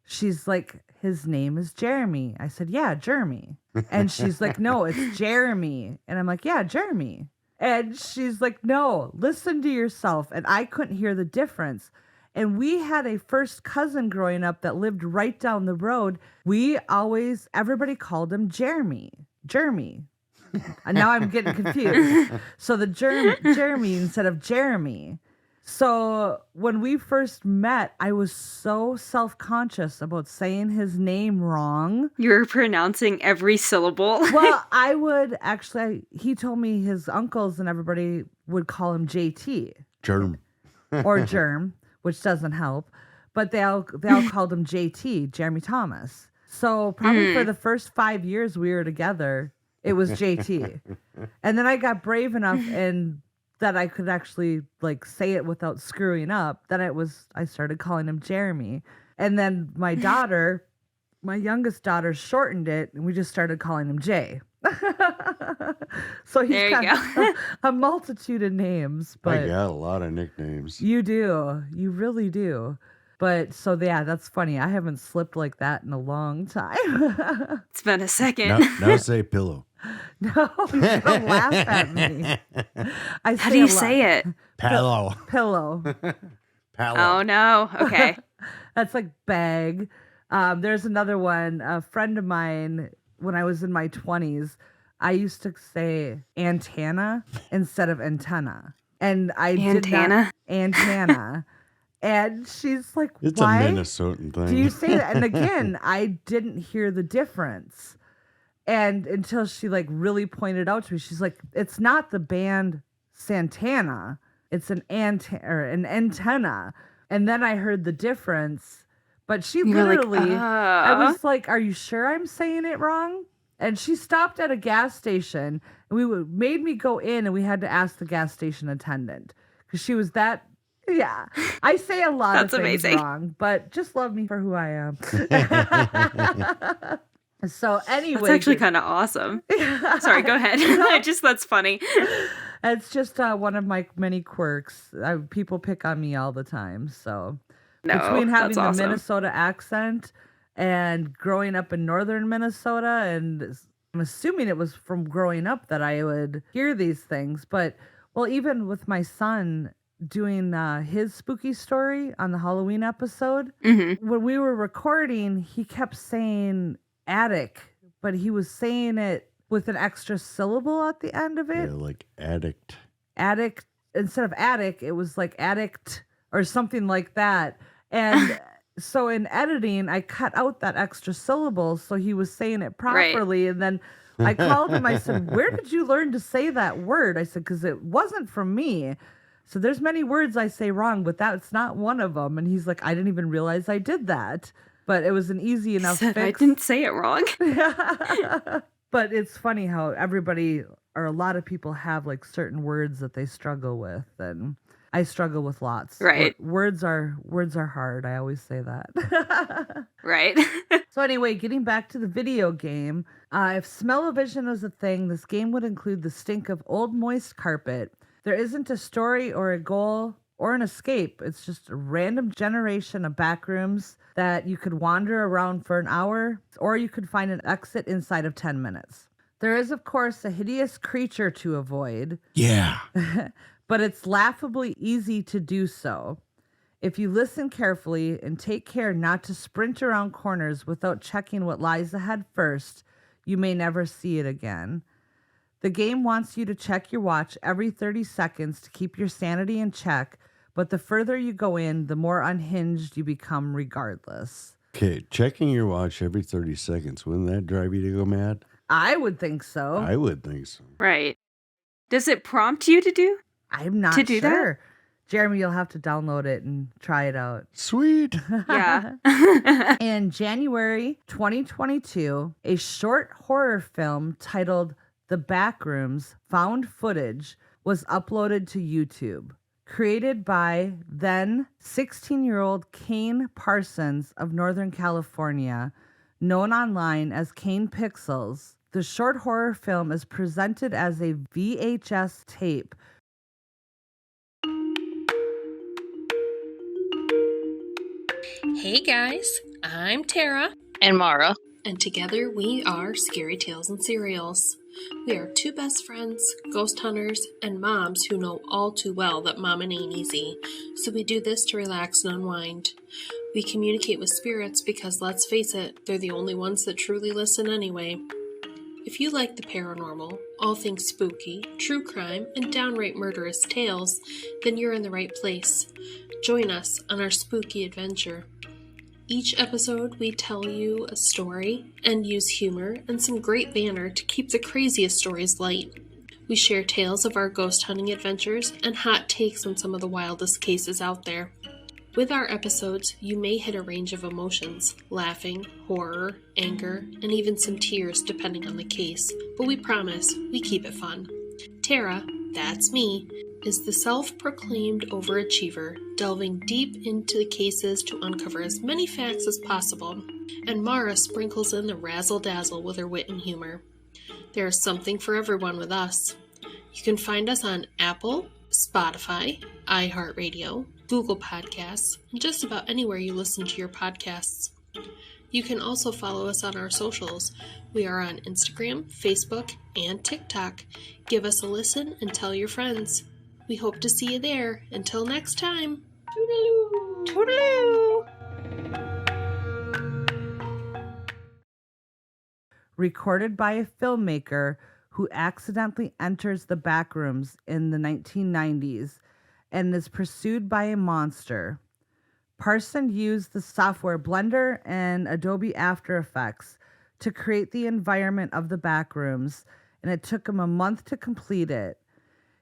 [SPEAKER 3] She's like, his name is Jeremy. I said, yeah, Jeremy. And she's like, no, it's Jeremy. And I'm like, yeah, Jeremy. And she's like, no, listen to yourself. And I couldn't hear the difference. And we had a first cousin growing up that lived right down the road. Everybody called him Jeremy. And now I'm getting confused. So the Jeremy instead of Jeremy. So when we first met, I was so self-conscious about saying his name wrong.
[SPEAKER 9] You were pronouncing every syllable.
[SPEAKER 3] Well, I would actually, he told me his uncles and everybody would call him JT.
[SPEAKER 1] Germ.
[SPEAKER 3] Or Germ, which doesn't help. But they all called him JT, Jeremy Thomas. So probably for the first 5 years we were together, it was JT. And then I got brave enough and that I could actually like say it without screwing up. Then I started calling him Jeremy. And then my youngest daughter shortened it and we just started calling him Jay. So he's got a multitude of names. But
[SPEAKER 1] I got a lot of nicknames.
[SPEAKER 3] You do. You really do. But so yeah, that's funny. I haven't slipped like that in a long time.
[SPEAKER 9] It's been a second.
[SPEAKER 1] Now say pillow.
[SPEAKER 3] No, you're gonna laugh at me.
[SPEAKER 9] How do you say it?
[SPEAKER 1] Pillow.
[SPEAKER 3] Pillow.
[SPEAKER 1] Pillow.
[SPEAKER 9] Oh no. Okay.
[SPEAKER 3] That's like bag. There's another one. A friend of mine, when I was in my 20s, I used to say antenna instead of antenna. And antenna. And she's like,
[SPEAKER 1] it's
[SPEAKER 3] why?
[SPEAKER 1] It's a Minnesotan thing.
[SPEAKER 3] Do you say that? And again, I didn't hear the difference. And until she like really pointed out to me, she's like, it's not the band Santana. It's an antenna. And then I heard the difference. But she literally, I was like, are you sure I'm saying it wrong? And she stopped at a gas station and made me go in and we had to ask the gas station attendant because she was that. Yeah, I say a lot of things wrong, but just love me for who I am. So anyway,
[SPEAKER 9] that's actually kind of awesome. Sorry, go ahead. That's funny.
[SPEAKER 3] It's just one of my many quirks. People pick on me all the time. So between having the Minnesota accent and growing up in northern Minnesota, and I'm assuming it was from growing up that I would hear these things. But well, even with my son doing his spooky story on the Halloween episode, when we were recording, he kept saying attic, but he was saying it with an extra syllable at the end of it.
[SPEAKER 1] Yeah, like addict.
[SPEAKER 3] Addict. Instead of attic, it was like addict or something like that. And so in editing, I cut out that extra syllable so he was saying it properly. Right. And then I called him. I said, where did you learn to say that word? I said, because it wasn't from me. So there's many words I say wrong, but that's not one of them. And he's like, I didn't even realize I did that. But it was an easy enough fix.
[SPEAKER 9] I didn't say it wrong.
[SPEAKER 3] But it's funny how everybody or a lot of people have like certain words that they struggle with. And I struggle with lots.
[SPEAKER 9] Right.
[SPEAKER 3] Words are hard. I always say that.
[SPEAKER 9] Right.
[SPEAKER 3] So anyway, getting back to the video game, if smell-o-vision was a thing, this game would include the stink of old moist carpet. There isn't a story or a goal or an escape. It's just a random generation of backrooms that you could wander around for an hour, or you could find an exit inside of 10 minutes. There is, of course, a hideous creature to avoid.
[SPEAKER 1] Yeah.
[SPEAKER 3] But it's laughably easy to do so. If you listen carefully and take care not to sprint around corners without checking what lies ahead first, you may never see it again. The game wants you to check your watch every 30 seconds to keep your sanity in check, but the further you go in, the more unhinged you become regardless.
[SPEAKER 1] Okay, checking your watch every 30 seconds, wouldn't that drive you to go mad?
[SPEAKER 3] I would think so.
[SPEAKER 1] I would think so.
[SPEAKER 9] Right. Does it prompt you to do?
[SPEAKER 3] I'm not
[SPEAKER 9] to do
[SPEAKER 3] sure. Jeremy, you'll have to download it and try it out.
[SPEAKER 1] Sweet.
[SPEAKER 9] Yeah.
[SPEAKER 3] In January 2022, a short horror film titled The Backrooms found footage was uploaded to YouTube. Created by then 16-year-old Kane Parsons of Northern California, known online as Kane Pixels, the short horror film is presented as a VHS tape.
[SPEAKER 12] Hey guys, I'm Tara.
[SPEAKER 13] And Mara.
[SPEAKER 12] And together we are Scary Tales and Serials. We are two best friends, ghost hunters, and moms who know all too well that mama ain't easy. So we do this to relax and unwind. We communicate with spirits because, let's face it, they're the only ones that truly listen anyway. If you like the paranormal, all things spooky, true crime, and downright murderous tales, then you're in the right place. Join us on our spooky adventure. Each episode, we tell you a story and use humor and some great banter to keep the craziest stories light. We share tales of our ghost hunting adventures and hot takes on some of the wildest cases out there. With our episodes, you may hit a range of emotions, laughing, horror, anger, and even some tears depending on the case, but we promise we keep it fun. Tara, that's me, is the self-proclaimed overachiever, delving deep into the cases to uncover as many facts as possible, and Mara sprinkles in the razzle-dazzle with her wit and humor. There is something for everyone with us. You can find us on Apple, Spotify, iHeartRadio, Google Podcasts, and just about anywhere you listen to your podcasts. You can also follow us on our socials. We are on Instagram, Facebook, and TikTok. Give us a listen and tell your friends. We hope to see you there. Until next time. Toodaloo!
[SPEAKER 9] Toodaloo!
[SPEAKER 3] Recorded by a filmmaker who accidentally enters the backrooms in the 1990s and is pursued by a monster. Parson used the software Blender and Adobe After Effects to create the environment of the backrooms, and it took him a month to complete it.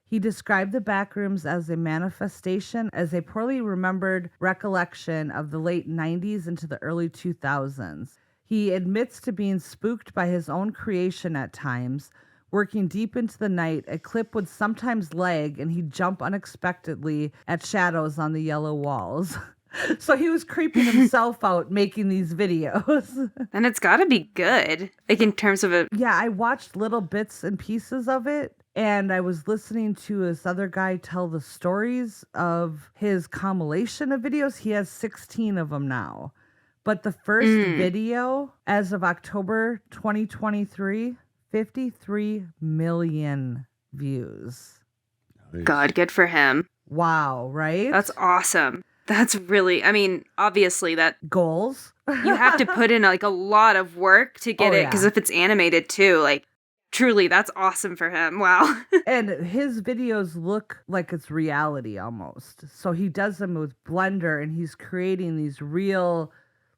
[SPEAKER 3] He described the backrooms as a manifestation, as a poorly remembered recollection of the late 90s into the early 2000s. He admits to being spooked by his own creation at times. Working deep into the night, a clip would sometimes lag and he'd jump unexpectedly at shadows on the yellow walls. So he was creeping himself out making these videos.
[SPEAKER 9] And it's got to be good, like in terms of a...
[SPEAKER 3] Yeah, I watched little bits and pieces of it. And I was listening to this other guy tell the stories of his compilation of videos. He has 16 of them now. But the first video, as of October 2023, 53 million views.
[SPEAKER 1] Nice.
[SPEAKER 9] God, good for him.
[SPEAKER 3] Wow, right?
[SPEAKER 9] That's awesome. That's really, I mean, obviously that...
[SPEAKER 3] Goals?
[SPEAKER 9] You have to put in like a lot of work to get it, because if it's animated too, like... Truly, that's awesome for him. Wow.
[SPEAKER 3] And his videos look like it's reality almost. So he does them with Blender and he's creating these real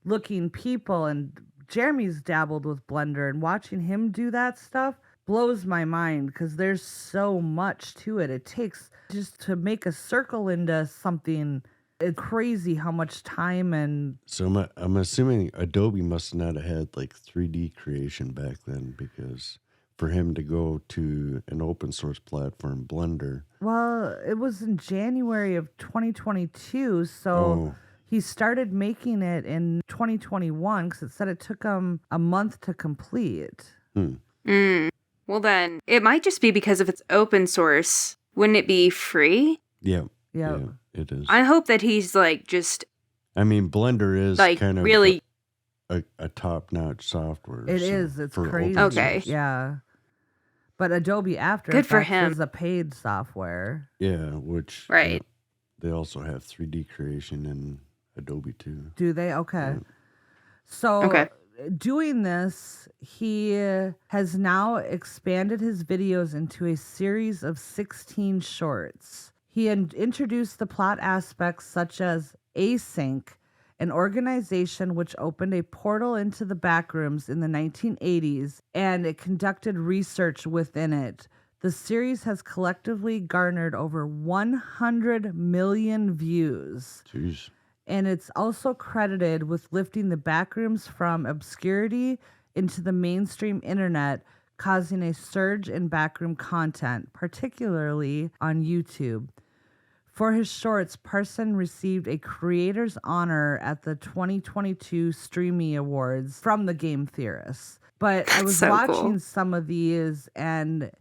[SPEAKER 3] looking people. And Jeremy's dabbled with Blender, and watching him do that stuff blows my mind because there's so much to it. It takes just to make a circle into something. It's crazy how much time and...
[SPEAKER 1] So I'm assuming Adobe must not have had like 3D creation back then, because... for him to go to an open source platform, Blender.
[SPEAKER 3] Well, it was in January of 2022, so he started making it in 2021 because it said it took him a month to complete.
[SPEAKER 9] Well, then, it might just be because if it's open source, wouldn't it be free?
[SPEAKER 1] Yeah,
[SPEAKER 3] yeah,
[SPEAKER 1] it is.
[SPEAKER 9] I hope that he's like just...
[SPEAKER 1] I mean, Blender is
[SPEAKER 9] like
[SPEAKER 1] kind of
[SPEAKER 9] really...
[SPEAKER 1] a top-notch software.
[SPEAKER 3] It is. It's crazy.
[SPEAKER 9] Okay.
[SPEAKER 3] Yeah. But Adobe After
[SPEAKER 9] Good for
[SPEAKER 3] Effects
[SPEAKER 9] him.
[SPEAKER 3] is a paid software.
[SPEAKER 1] Yeah, which...
[SPEAKER 9] Right.
[SPEAKER 1] They also have 3D creation in Adobe too.
[SPEAKER 3] Do they? Okay.
[SPEAKER 1] Yeah.
[SPEAKER 3] So doing this, he has now expanded his videos into a series of 16 shorts. He introduced the plot aspects such as Async, an organization which opened a portal into the Backrooms in the 1980s, and it conducted research within it. The series has collectively garnered over 100 million views.
[SPEAKER 1] Jeez.
[SPEAKER 3] And it's also credited with lifting the Backrooms from obscurity into the mainstream internet, causing a surge in backroom content, particularly on YouTube. For his shorts, Parson received a Creator's Honor at the 2022 Streamy Awards from the Game Theorists. But I was watching some of these, and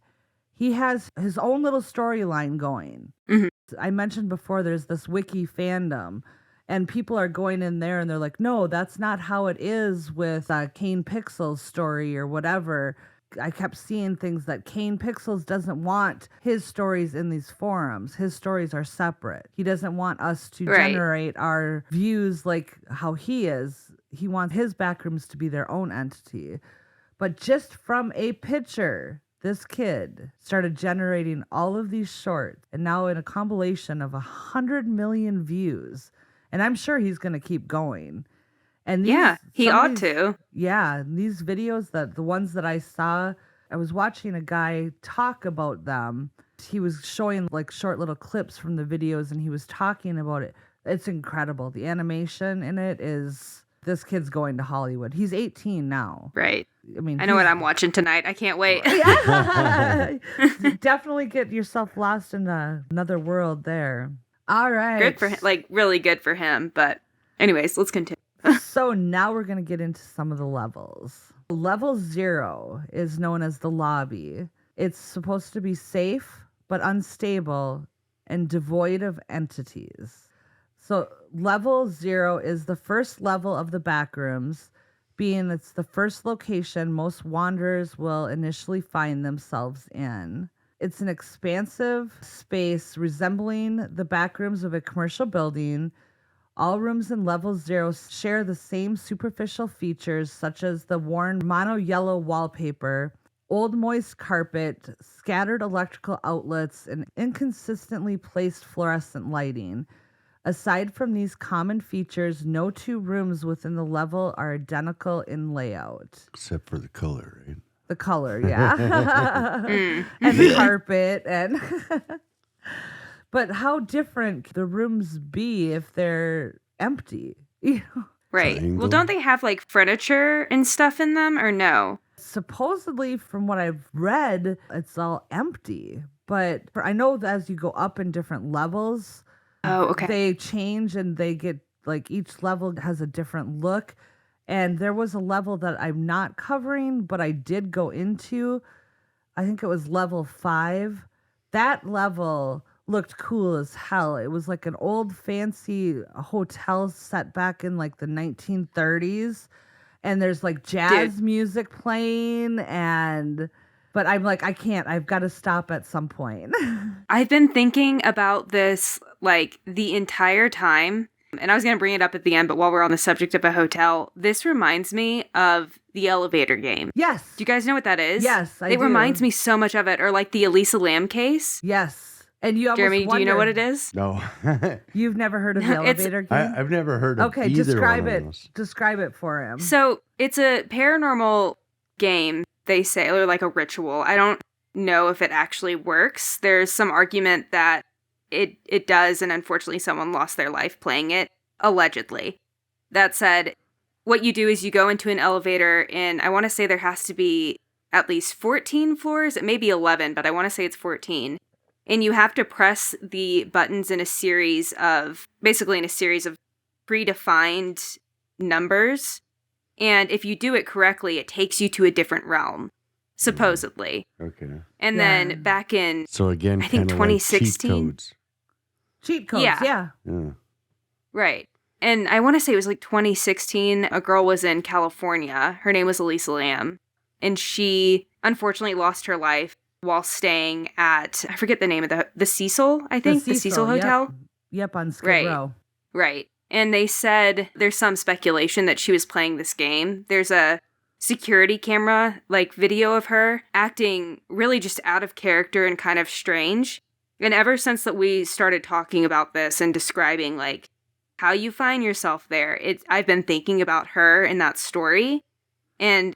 [SPEAKER 3] he has his own little storyline going.
[SPEAKER 9] Mm-hmm.
[SPEAKER 3] I mentioned before there's this wiki fandom, and people are going in there and they're like, no, that's not how it is with Kane Pixel's story or whatever. I kept seeing things that Kane Pixels doesn't want his stories in these forums. His stories are separate. He doesn't want us to generate our views like how he is. He wants his Backrooms to be their own entity. But just from a picture, this kid started generating all of these shorts, and now in a compilation of 100 million views. And I'm sure he's going to keep going. And these,
[SPEAKER 9] he ought to.
[SPEAKER 3] Yeah, these videos, the ones that I saw, I was watching a guy talk about them. He was showing like short little clips from the videos, and he was talking about it. It's incredible. The animation in it is, this kid's going to Hollywood. He's 18 now.
[SPEAKER 9] Right.
[SPEAKER 3] I mean,
[SPEAKER 9] I know what I'm watching tonight. I can't wait.
[SPEAKER 3] Yeah. Definitely get yourself lost in another world there. All right.
[SPEAKER 9] Good for him. Like, really good for him. But anyways, let's continue.
[SPEAKER 3] So now we're going to get into some of the levels. Level 0 is known as the lobby. It's supposed to be safe, but unstable and devoid of entities. So level 0 is the first level of the Backrooms, being it's the first location most wanderers will initially find themselves in. It's an expansive space resembling the Backrooms of a commercial building. All rooms in level 0 share the same superficial features, such as the worn mono yellow wallpaper, old moist carpet, scattered electrical outlets, and inconsistently placed fluorescent lighting. Aside from these common features, no two rooms within the level are identical in layout.
[SPEAKER 1] Except for the color, right?
[SPEAKER 3] The color, yeah. And the carpet. And but how different could the rooms be if they're empty?
[SPEAKER 9] Right.
[SPEAKER 1] Triangle.
[SPEAKER 9] Well, don't they have like furniture and stuff in them, or no?
[SPEAKER 3] Supposedly, from what I've read, it's all empty. But I know that as you go up in different levels, they change and they get like each level has a different look. And there was a level that I'm not covering, but I did go into. I think it was level 5. That level looked cool as hell. It was like an old fancy hotel set back in like the 1930s. And there's like jazz music playing, but I'm like, I can't. I've got to stop at some point.
[SPEAKER 9] I've been thinking about this like the entire time. And I was going to bring it up at the end, but while we're on the subject of a hotel, this reminds me of the elevator game.
[SPEAKER 3] Yes.
[SPEAKER 9] Do you guys know what that is?
[SPEAKER 3] Yes, I do.
[SPEAKER 9] It reminds me so much of it. Or like the Elisa Lamb case.
[SPEAKER 3] Yes. And you
[SPEAKER 9] Jeremy, do you know what it is?
[SPEAKER 1] No.
[SPEAKER 3] You've never heard of the elevator game?
[SPEAKER 1] I've never heard of
[SPEAKER 3] Okay,
[SPEAKER 1] either
[SPEAKER 3] describe
[SPEAKER 1] one of
[SPEAKER 3] it.
[SPEAKER 1] those.
[SPEAKER 3] Describe it for him.
[SPEAKER 9] So it's a paranormal game, they say, or like a ritual. I don't know if it actually works. There's some argument that it does, and unfortunately someone lost their life playing it, allegedly. That said, what you do is you go into an elevator, and I want to say there has to be at least 14 floors. It may be 11, but I want to say it's 14. And you have to press the buttons in a series of predefined numbers. And if you do it correctly, it takes you to a different realm, supposedly.
[SPEAKER 1] Okay.
[SPEAKER 9] And then back in,
[SPEAKER 1] so again,
[SPEAKER 9] I think 2016.
[SPEAKER 1] Like cheat codes.
[SPEAKER 3] Cheat codes, yeah.
[SPEAKER 9] Right. And I want to say it was like 2016. A girl was in California. Her name was Elisa Lamb. And she unfortunately lost her life while staying at, I forget the name of the Cecil, I think. The Cecil Hotel.
[SPEAKER 3] Yep, on Skid Row.
[SPEAKER 9] Right. And they said there's some speculation that she was playing this game. There's a security camera, like, video of her acting really just out of character and kind of strange. And ever since that we started talking about this and describing, like, how you find yourself there, I've been thinking about her in that story. And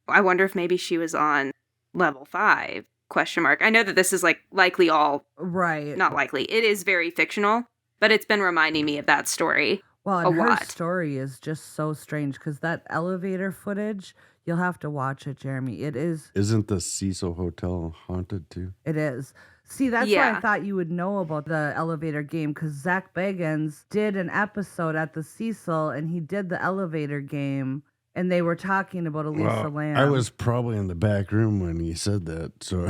[SPEAKER 9] I wonder if maybe she was on level 5, ? I know that this is, like, likely all...
[SPEAKER 3] Right.
[SPEAKER 9] Not likely. It is very fictional, but it's been reminding me of that story.
[SPEAKER 3] Well, and
[SPEAKER 9] a
[SPEAKER 3] her
[SPEAKER 9] lot.
[SPEAKER 3] story is just so strange because that elevator footage, you'll have to watch it, Jeremy. It is.
[SPEAKER 1] Isn't the Cecil Hotel haunted too?
[SPEAKER 3] It is. See, that's why I thought you would know about the elevator game, because Zach Bagans did an episode at the Cecil and he did the elevator game, and they were talking about Elisa Lamb.
[SPEAKER 1] I was probably in the back room when he said that, so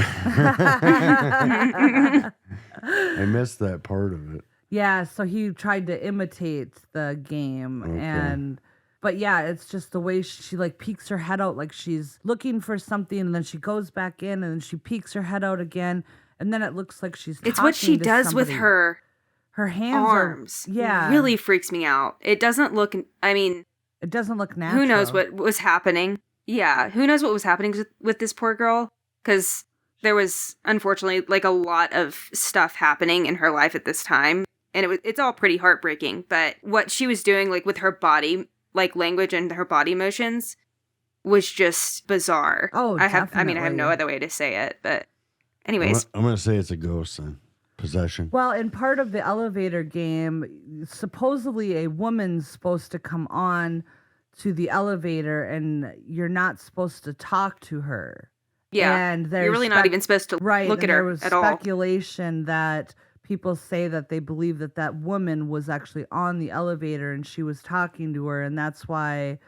[SPEAKER 1] I missed that part of it.
[SPEAKER 3] Yeah, so he tried to imitate the game, but yeah, it's just the way she like peeks her head out like she's looking for something, and then she goes back in, and then she peeks her head out again, and then it looks like she's
[SPEAKER 9] It's what she does with her
[SPEAKER 3] hands
[SPEAKER 9] arms.
[SPEAKER 3] Yeah.
[SPEAKER 9] Really freaks me out. It doesn't look, I mean...
[SPEAKER 3] It doesn't look natural.
[SPEAKER 9] Who knows what was happening? Yeah, who knows what was happening with this poor girl? Because there was, unfortunately, like a lot of stuff happening in her life at this time. And it's all pretty heartbreaking. But what she was doing, like, with her body, like, language and her body motions was just bizarre.
[SPEAKER 3] Oh,
[SPEAKER 9] I have no other way to say it. But anyways.
[SPEAKER 1] I'm going to say it's a ghost then. Possession.
[SPEAKER 3] Well, in part of the elevator game, supposedly a woman's supposed to come on to the elevator and you're not supposed to talk to her.
[SPEAKER 9] Yeah.
[SPEAKER 3] And
[SPEAKER 9] you're really not even supposed to look at her at all.
[SPEAKER 3] There was speculation that people say that they believe that woman was actually on the elevator and she was talking to her, and that's why.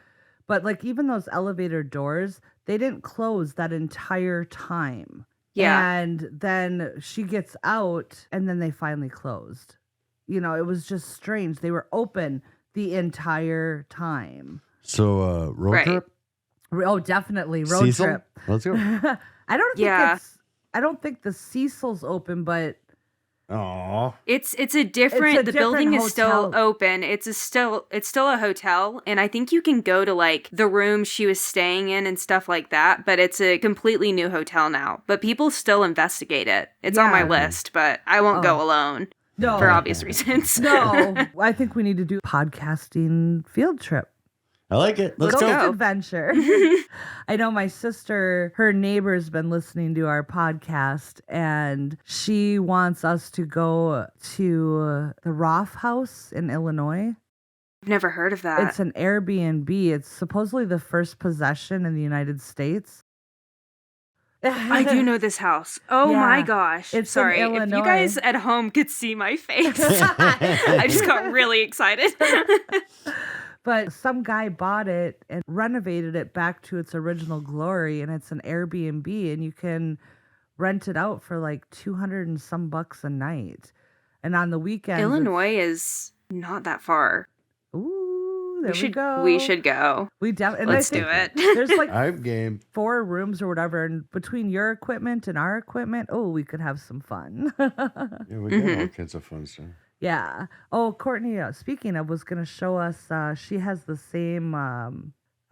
[SPEAKER 3] But like, even those elevator doors, they didn't close that entire time.
[SPEAKER 9] Yeah.
[SPEAKER 3] And then she gets out and then they finally closed. You know, it was just strange. They were open the entire time.
[SPEAKER 1] So, road trip?
[SPEAKER 3] Oh, definitely. Road
[SPEAKER 1] Cecil?
[SPEAKER 3] trip.
[SPEAKER 1] Let's go.
[SPEAKER 3] I don't think the Cecil's open, but
[SPEAKER 1] Aww.
[SPEAKER 9] It's a different. The building is still open. It's still a hotel, and I think you can go to like the room she was staying in and stuff like that. But it's a completely new hotel now. But people still investigate it. It's on my list, but I won't go alone.
[SPEAKER 3] No,
[SPEAKER 9] for obvious reasons.
[SPEAKER 3] No, I think we need to do a podcasting field trip.
[SPEAKER 1] I like it. Let's go.
[SPEAKER 3] Adventure. I know my sister, her neighbor's been listening to our podcast, and she wants us to go to the Roth House in Illinois.
[SPEAKER 9] I've never heard of that.
[SPEAKER 3] It's an Airbnb. It's supposedly the first possession in the United States.
[SPEAKER 9] I do know this house. Oh my gosh.
[SPEAKER 3] It's
[SPEAKER 9] sorry.
[SPEAKER 3] in Illinois.
[SPEAKER 9] If you guys at home could see my face, I just got really excited.
[SPEAKER 3] But some guy bought it and renovated it back to its original glory, and it's an Airbnb, and you can rent it out for like $200 and some bucks a night. And on the weekends,
[SPEAKER 9] Illinois is not that far.
[SPEAKER 3] Ooh, there we go.
[SPEAKER 9] We should go.
[SPEAKER 3] Let's
[SPEAKER 9] do it.
[SPEAKER 3] There's like
[SPEAKER 1] I'm game.
[SPEAKER 3] 4 rooms or whatever, and between your equipment and our equipment, we could have some fun.
[SPEAKER 1] Yeah, we got all kinds of fun stuff.
[SPEAKER 3] Yeah. Oh, Courtney, speaking of, was going to show us, she has the same...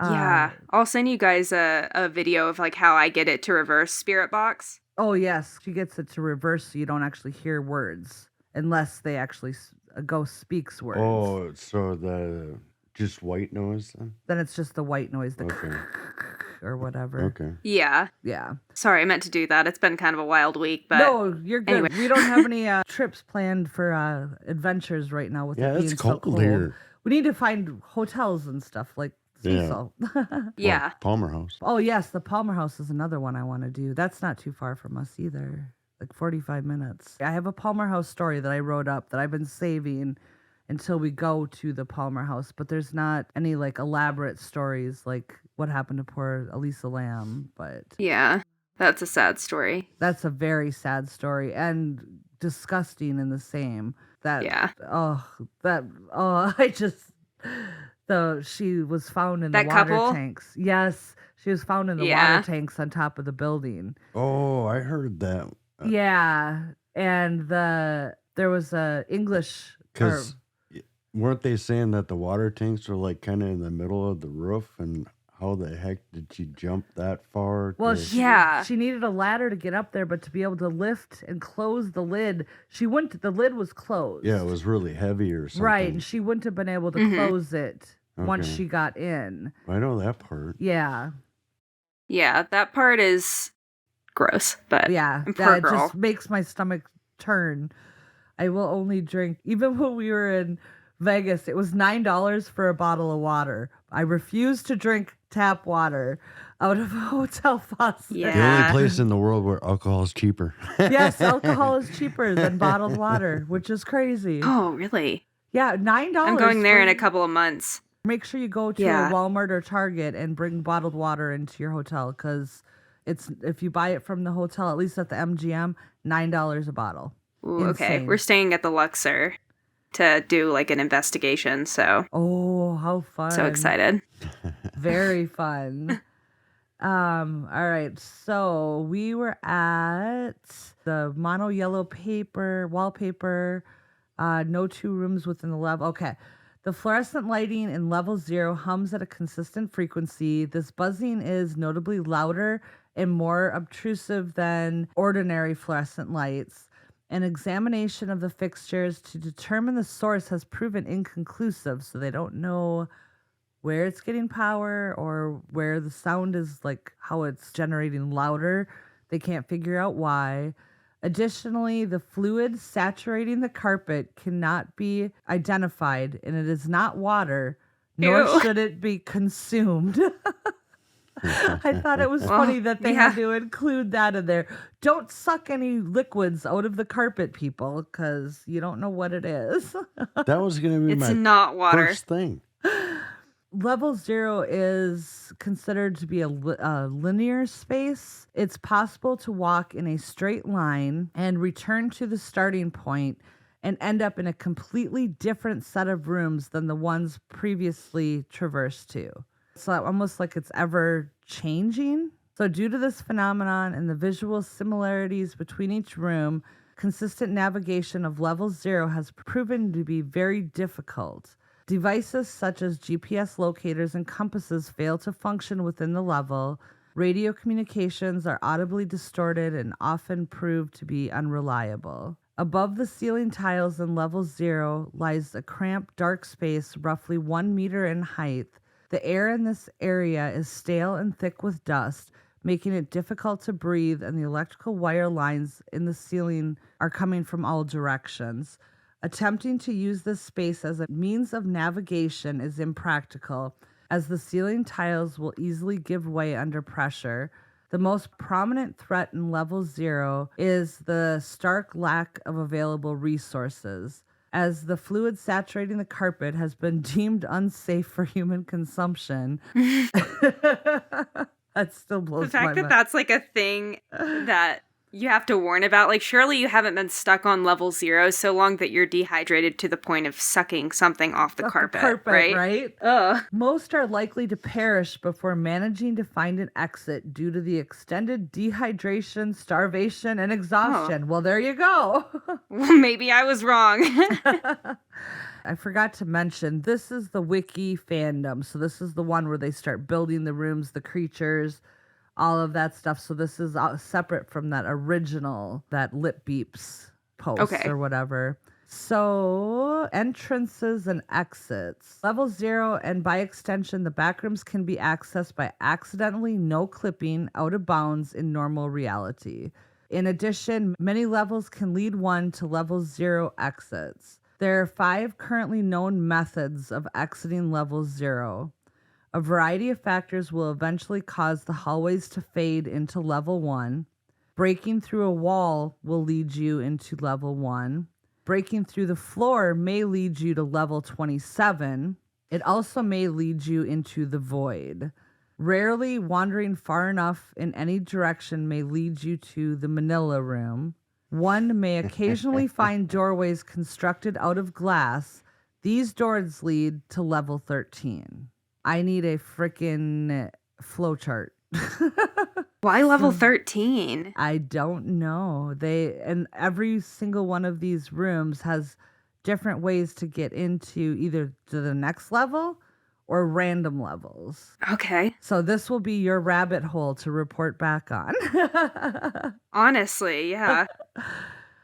[SPEAKER 9] yeah. I'll send you guys a video of like how I get it to reverse Spirit Box.
[SPEAKER 3] Oh, yes. She gets it to reverse so you don't actually hear words unless they actually... a ghost speaks words.
[SPEAKER 1] Oh, so just white noise then?
[SPEAKER 3] Then it's just the white noise, or whatever.
[SPEAKER 1] Okay.
[SPEAKER 9] Yeah.
[SPEAKER 3] Yeah.
[SPEAKER 9] Sorry, I meant to do that. It's been kind of a wild week, but
[SPEAKER 3] no, you're good.
[SPEAKER 9] Anyway.
[SPEAKER 3] We don't have any trips planned for adventures right now with it being so cold.
[SPEAKER 1] Here.
[SPEAKER 3] We need to find hotels and stuff like Cecil.
[SPEAKER 9] Yeah.
[SPEAKER 1] Palmer House.
[SPEAKER 3] Oh yes, the Palmer House is another one I want to do. That's not too far from us either. Like 45 minutes. I have a Palmer House story that I wrote up that I've been saving until we go to the Palmer House, but there's not any like elaborate stories like what happened to poor Elisa Lamb, but
[SPEAKER 9] yeah, that's a sad story.
[SPEAKER 3] That's a very sad story and disgusting in the same. She was found in the water tanks. Yes, she was found in the water tanks on top of the building.
[SPEAKER 1] Oh, I heard that.
[SPEAKER 3] Yeah, and there was a English.
[SPEAKER 1] Weren't they saying that the water tanks were like kind of in the middle of the roof? And how the heck did she jump that far?
[SPEAKER 3] Well,
[SPEAKER 9] Yeah.
[SPEAKER 3] she needed a ladder to get up there, but to be able to lift and close the lid, the lid was closed.
[SPEAKER 1] Yeah, it was really heavy or something.
[SPEAKER 3] Right, and she wouldn't have been able to close it once
[SPEAKER 1] Okay.
[SPEAKER 3] she got in.
[SPEAKER 1] I know that part.
[SPEAKER 3] Yeah.
[SPEAKER 9] Yeah, that part is gross, but
[SPEAKER 3] Yeah,
[SPEAKER 9] poor
[SPEAKER 3] that
[SPEAKER 9] girl.
[SPEAKER 3] just makes my stomach turn. I will only drink, even when we were in Vegas, it was $9 for a bottle of water. I refuse to drink tap water out of a hotel faucet.
[SPEAKER 1] The only place in the world where alcohol is cheaper.
[SPEAKER 3] Yes, alcohol is cheaper than bottled water, which is crazy.
[SPEAKER 9] Oh, really?
[SPEAKER 3] Yeah, $9.
[SPEAKER 9] I'm going there in a couple of months.
[SPEAKER 3] Make sure you go to a Walmart or Target and bring bottled water into your hotel, because if you buy it from the hotel, at least at the MGM, $9 a bottle.
[SPEAKER 9] Ooh, okay,
[SPEAKER 3] Insane.
[SPEAKER 9] we're staying at the Luxor to do like an investigation, so.
[SPEAKER 3] Oh, how fun.
[SPEAKER 9] So excited.
[SPEAKER 3] Very fun. All right, so we were at the mono yellow paper wallpaper, no two rooms within the level. Okay. The fluorescent lighting in level 0 hums at a consistent frequency. This buzzing is notably louder and more obtrusive than ordinary fluorescent lights. An examination of the fixtures to determine the source has proven inconclusive, so they don't know where it's getting power or where the sound is, like how it's generating louder. They can't figure out why. Additionally, the fluid saturating the carpet cannot be identified, and it is not water, nor
[SPEAKER 9] Ew.
[SPEAKER 3] should it be consumed. I thought it was funny that they had to include that in there. Don't suck any liquids out of the carpet, people, because you don't know what it is.
[SPEAKER 1] That was going to be
[SPEAKER 9] It's
[SPEAKER 1] my
[SPEAKER 9] not water.
[SPEAKER 1] first thing.
[SPEAKER 3] Level 0 is considered to be a linear space. It's possible to walk in a straight line and return to the starting point and end up in a completely different set of rooms than the ones previously traversed to. It's almost like it's ever changing. So due to this phenomenon and the visual similarities between each room, consistent navigation of level 0 has proven to be very difficult. Devices such as GPS locators and compasses fail to function within the level. Radio communications are audibly distorted and often prove to be unreliable. Above the ceiling tiles in level 0 lies a cramped, dark space roughly 1 meter in height. The air in this area is stale and thick with dust, making it difficult to breathe, and the electrical wire lines in the ceiling are coming from all directions. Attempting to use this space as a means of navigation is impractical, as the ceiling tiles will easily give way under pressure. The most prominent threat in level 0 is the stark lack of available resources, as the fluid saturating the carpet has been deemed unsafe for human consumption. That still blows
[SPEAKER 9] The fact
[SPEAKER 3] my
[SPEAKER 9] that
[SPEAKER 3] mind.
[SPEAKER 9] that's like a thing that you have to warn about, like surely you haven't been stuck on level 0 so long that you're dehydrated to the point of sucking something off the carpet, right? Ugh.
[SPEAKER 3] Most are likely to perish before managing to find an exit due to the extended dehydration, starvation, and exhaustion.
[SPEAKER 9] Oh.
[SPEAKER 3] Well, there you go.
[SPEAKER 9] Well, maybe I was wrong.
[SPEAKER 3] I forgot to mention, this is the wiki fandom. So this is the one where they start building the rooms, the creatures, all of that stuff. So this is separate from that original, that Lip Beeps post or whatever. So entrances and exits. Level 0 and by extension, the backrooms can be accessed by accidentally no clipping out of bounds in normal reality. In addition, many levels can lead one to level 0 exits. There are 5 currently known methods of exiting level 0. A variety of factors will eventually cause the hallways to fade into level 1. Breaking through a wall will lead you into level 1. Breaking through the floor may lead you to level 27. It also may lead you into the void. Rarely wandering far enough in any direction may lead you to the Manila room. One may occasionally find doorways constructed out of glass. These doors lead to level 13. I need a freaking flowchart.
[SPEAKER 9] Why level 13?
[SPEAKER 3] I don't know. And every single one of these rooms has different ways to get into either to the next level or random levels.
[SPEAKER 9] Okay.
[SPEAKER 3] So this will be your rabbit hole to report back on.
[SPEAKER 9] Honestly, yeah.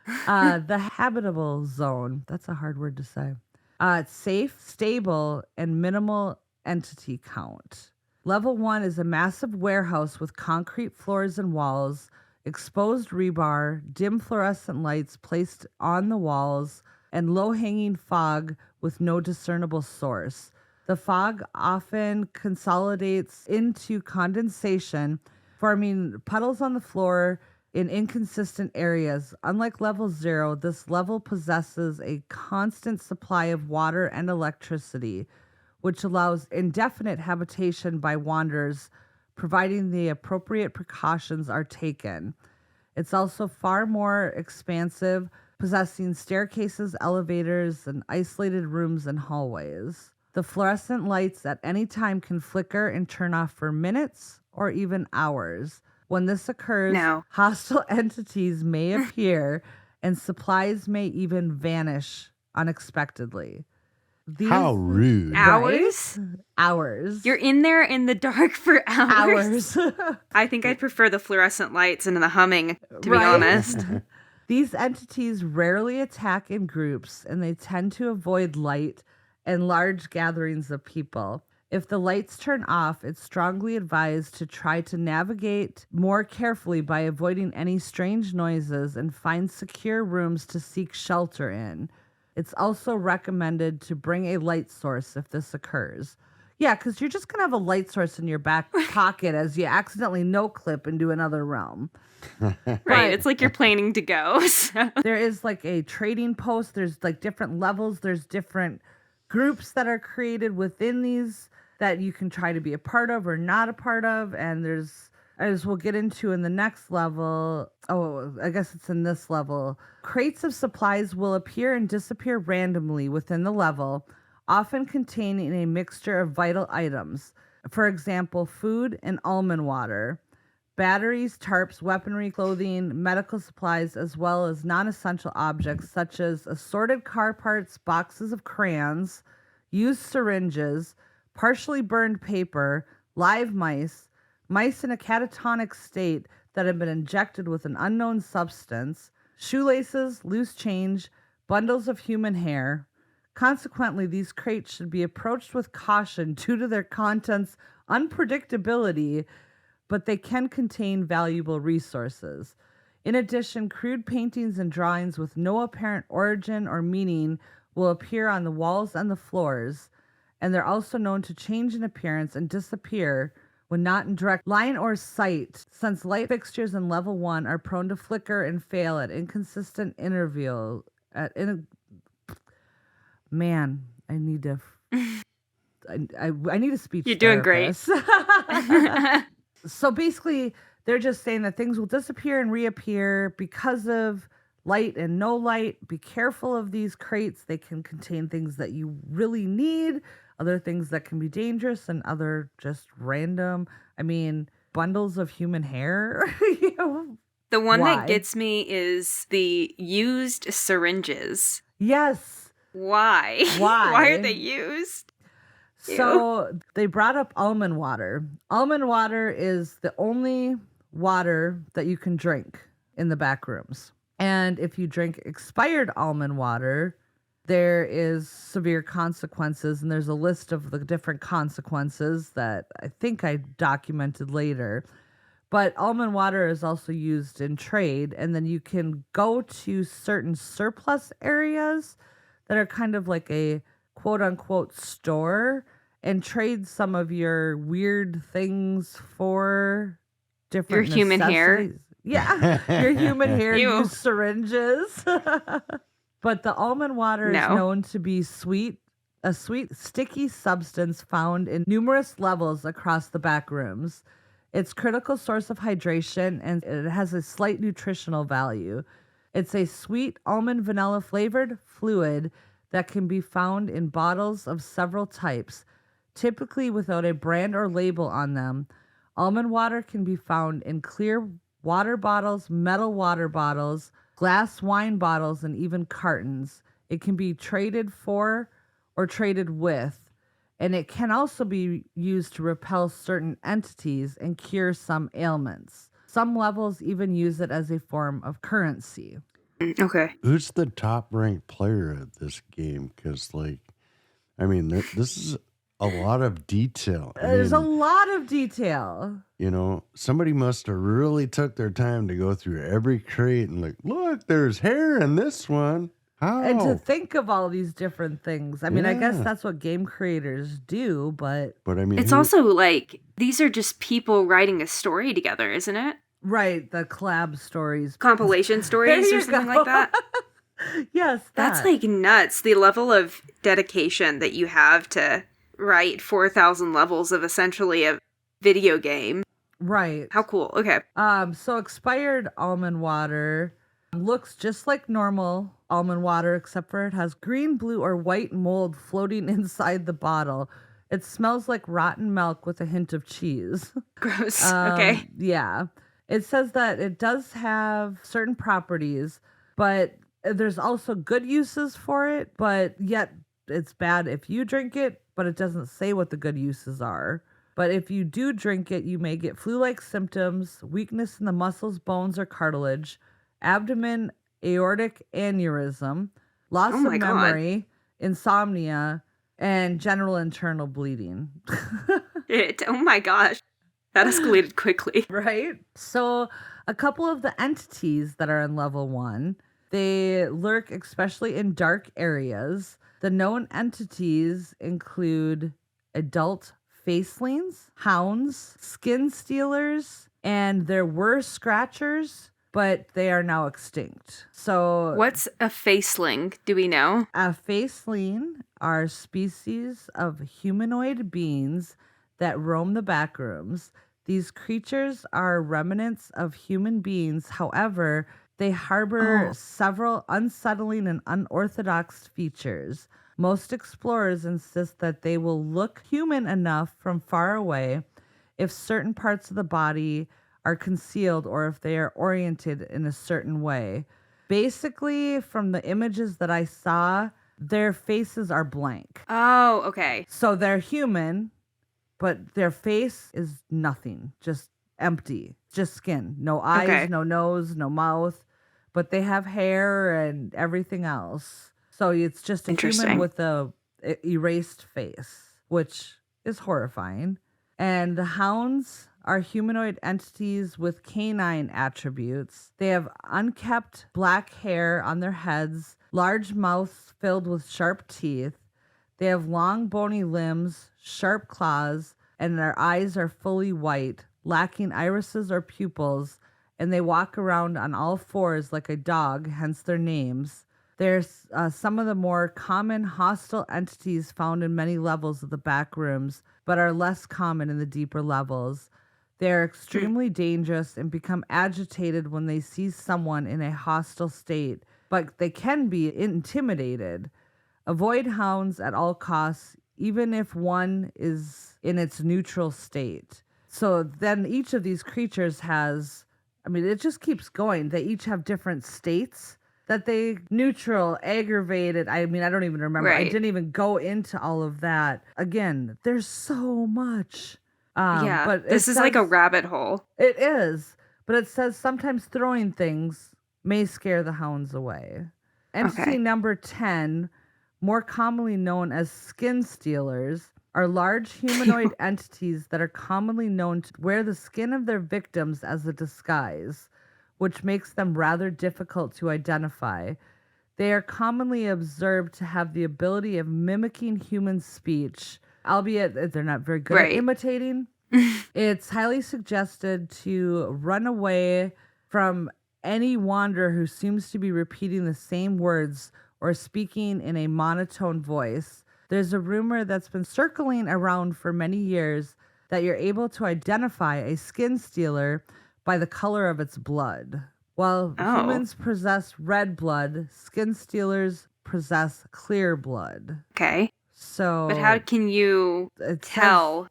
[SPEAKER 3] The habitable zone. That's a hard word to say. It's safe, stable, and minimal entity count. Level 1 is a massive warehouse with concrete floors and walls, exposed rebar, dim fluorescent lights placed on the walls, and low-hanging fog with no discernible source. The fog often consolidates into condensation, forming puddles on the floor in inconsistent areas. Unlike level 0, this level possesses a constant supply of water and electricity, which allows indefinite habitation by wanderers, providing the appropriate precautions are taken. It's also far more expansive, possessing staircases, elevators, and isolated rooms and hallways. The fluorescent lights at any time can flicker and turn off for minutes or even hours. When this occurs, hostile entities may appear and supplies may even vanish unexpectedly.
[SPEAKER 1] How rude.
[SPEAKER 9] Hours?
[SPEAKER 3] Right? Hours.
[SPEAKER 9] You're in there in the dark for hours. I think I'd prefer the fluorescent lights and the humming, to be honest.
[SPEAKER 3] These entities rarely attack in groups, and they tend to avoid light and large gatherings of people. If the lights turn off, it's strongly advised to try to navigate more carefully by avoiding any strange noises and find secure rooms to seek shelter in. It's also recommended to bring a light source if this occurs. Yeah, because you're just going to have a light source in your back pocket as you accidentally no-clip into another realm.
[SPEAKER 9] Right, it's like you're planning to go. So.
[SPEAKER 3] There is like a trading post. There's like different levels. There's different groups that are created within these that you can try to be a part of or not a part of. And there's, as we'll get into in the next level, I guess it's in this level, crates of supplies will appear and disappear randomly within the level, often containing a mixture of vital items. For example, food and almond water, batteries, tarps, weaponry, clothing, medical supplies, as well as non-essential objects such as assorted car parts, boxes of crayons, used syringes, partially burned paper, live mice, mice in a catatonic state that have been injected with an unknown substance, shoelaces, loose change, bundles of human hair. Consequently, these crates should be approached with caution due to their contents' unpredictability, but they can contain valuable resources. In addition, crude paintings and drawings with no apparent origin or meaning will appear on the walls and the floors, and they're also known to change in appearance and disappear when not in direct line or sight, since light fixtures in level 1 are prone to flicker and fail at inconsistent intervals. Man, I need to... I need a speech
[SPEAKER 9] You're doing great.
[SPEAKER 3] So basically, they're just saying that things will disappear and reappear because of light and no light. Be careful of these crates. They can contain things that you really need, other things that can be dangerous, and other just random. I mean, bundles of human hair.
[SPEAKER 9] The one that gets me is the used syringes.
[SPEAKER 3] Yes.
[SPEAKER 9] Why? Why are they used?
[SPEAKER 3] So they brought up almond water. Almond water is the only water that you can drink in the back rooms. And if you drink expired almond water, there is severe consequences. And there's a list of the different consequences that I think I documented later. But almond water is also used in trade. And then you can go to certain surplus areas that are kind of like a quote unquote store and trade some of your weird things for different
[SPEAKER 9] your human hair.
[SPEAKER 3] Yeah, your human hair, used syringes. But the almond water is known to be a sweet, sticky substance found in numerous levels across the back rooms. It's a critical source of hydration, and it has a slight nutritional value. It's a sweet almond vanilla flavored fluid that can be found in bottles of several types, typically without a brand or label on them. Almond water can be found in clear water bottles, metal water bottles, glass wine bottles, and even cartons. It can be traded for or traded with, and it can also be used to repel certain entities and cure some ailments. Some levels even use it as a form of currency.
[SPEAKER 9] Okay.
[SPEAKER 1] Who's the top ranked player at this game? Because, like, I mean, this is a lot of detail.
[SPEAKER 3] There's a lot of detail.
[SPEAKER 1] You know, somebody must have really took their time to go through every crate and like, look, there's hair in this one. How?
[SPEAKER 3] And to think of all these different things. I mean, I guess that's what game creators do, but
[SPEAKER 1] I mean,
[SPEAKER 9] it's also like, these are just people writing a story together, isn't it?
[SPEAKER 3] Right, the collab stories.
[SPEAKER 9] Compilation stories or something like that.
[SPEAKER 3] Yes,
[SPEAKER 9] that's like nuts. The level of dedication that you have to write 4,000 levels of essentially a video game.
[SPEAKER 3] Right.
[SPEAKER 9] How cool. Okay.
[SPEAKER 3] So expired almond water looks just like normal almond water, except for it has green, blue, or white mold floating inside the bottle. It smells like rotten milk with a hint of cheese.
[SPEAKER 9] Gross. Okay.
[SPEAKER 3] Yeah. It says that it does have certain properties, but there's also good uses for it, but yet it's bad if you drink it, but it doesn't say what the good uses are. But if you do drink it, you may get flu-like symptoms, weakness in the muscles, bones, or cartilage, abdomen, aortic aneurysm, loss of memory, insomnia, and general internal bleeding.
[SPEAKER 9] Oh my gosh. That escalated quickly.
[SPEAKER 3] Right? So a couple of the entities that are in level 1, they lurk especially in dark areas. The known entities include adult facelings, hounds, skin stealers, and there were scratchers, but they are now extinct. So
[SPEAKER 9] what's a faceling? Do we know?
[SPEAKER 3] A faceling are species of humanoid beings that roam the backrooms. These creatures are remnants of human beings. However, they harbor several unsettling and unorthodox features. Most explorers insist that they will look human enough from far away if certain parts of the body are concealed or if they are oriented in a certain way. Basically, from the images that I saw, their faces are blank.
[SPEAKER 9] Oh, okay.
[SPEAKER 3] So they're human, but their face is nothing, just empty, just skin. No eyes, no nose, no mouth, but they have hair and everything else. So it's just a human with a erased face, which is horrifying. And the hounds are humanoid entities with canine attributes. They have unkempt black hair on their heads, large mouths filled with sharp teeth. They have long bony limbs, sharp claws, and their eyes are fully white, lacking irises or pupils, and they walk around on all fours like a dog, hence their names. There's some of the more common hostile entities found in many levels of the Backrooms, but are less common in the deeper levels. They're extremely dangerous and become agitated when they see someone in a hostile state, but they can be intimidated. Avoid hounds at all costs, even if one is in its neutral state. So then each of these creatures has, I mean, it just keeps going. They each have different states that they neutral, aggravated. I mean, I don't even remember.
[SPEAKER 9] Right.
[SPEAKER 3] I didn't even go into all of that. Again, there's so much.
[SPEAKER 9] Yeah,
[SPEAKER 3] but
[SPEAKER 9] this is like a rabbit hole.
[SPEAKER 3] It is. But it says sometimes throwing things may scare the hounds away. Entity number 10, more commonly known as skin stealers, are large humanoid entities that are commonly known to wear the skin of their victims as a disguise, which makes them rather difficult to identify. They are commonly observed to have the ability of mimicking human speech, albeit they're not very good at imitating. It's highly suggested to run away from any wanderer who seems to be repeating the same words or speaking in a monotone voice. There's a rumor that's been circling around for many years that you're able to identify a skin stealer by the color of its blood. While humans possess red blood, skin stealers possess clear blood.
[SPEAKER 9] Okay.
[SPEAKER 3] So,
[SPEAKER 9] but how can you tell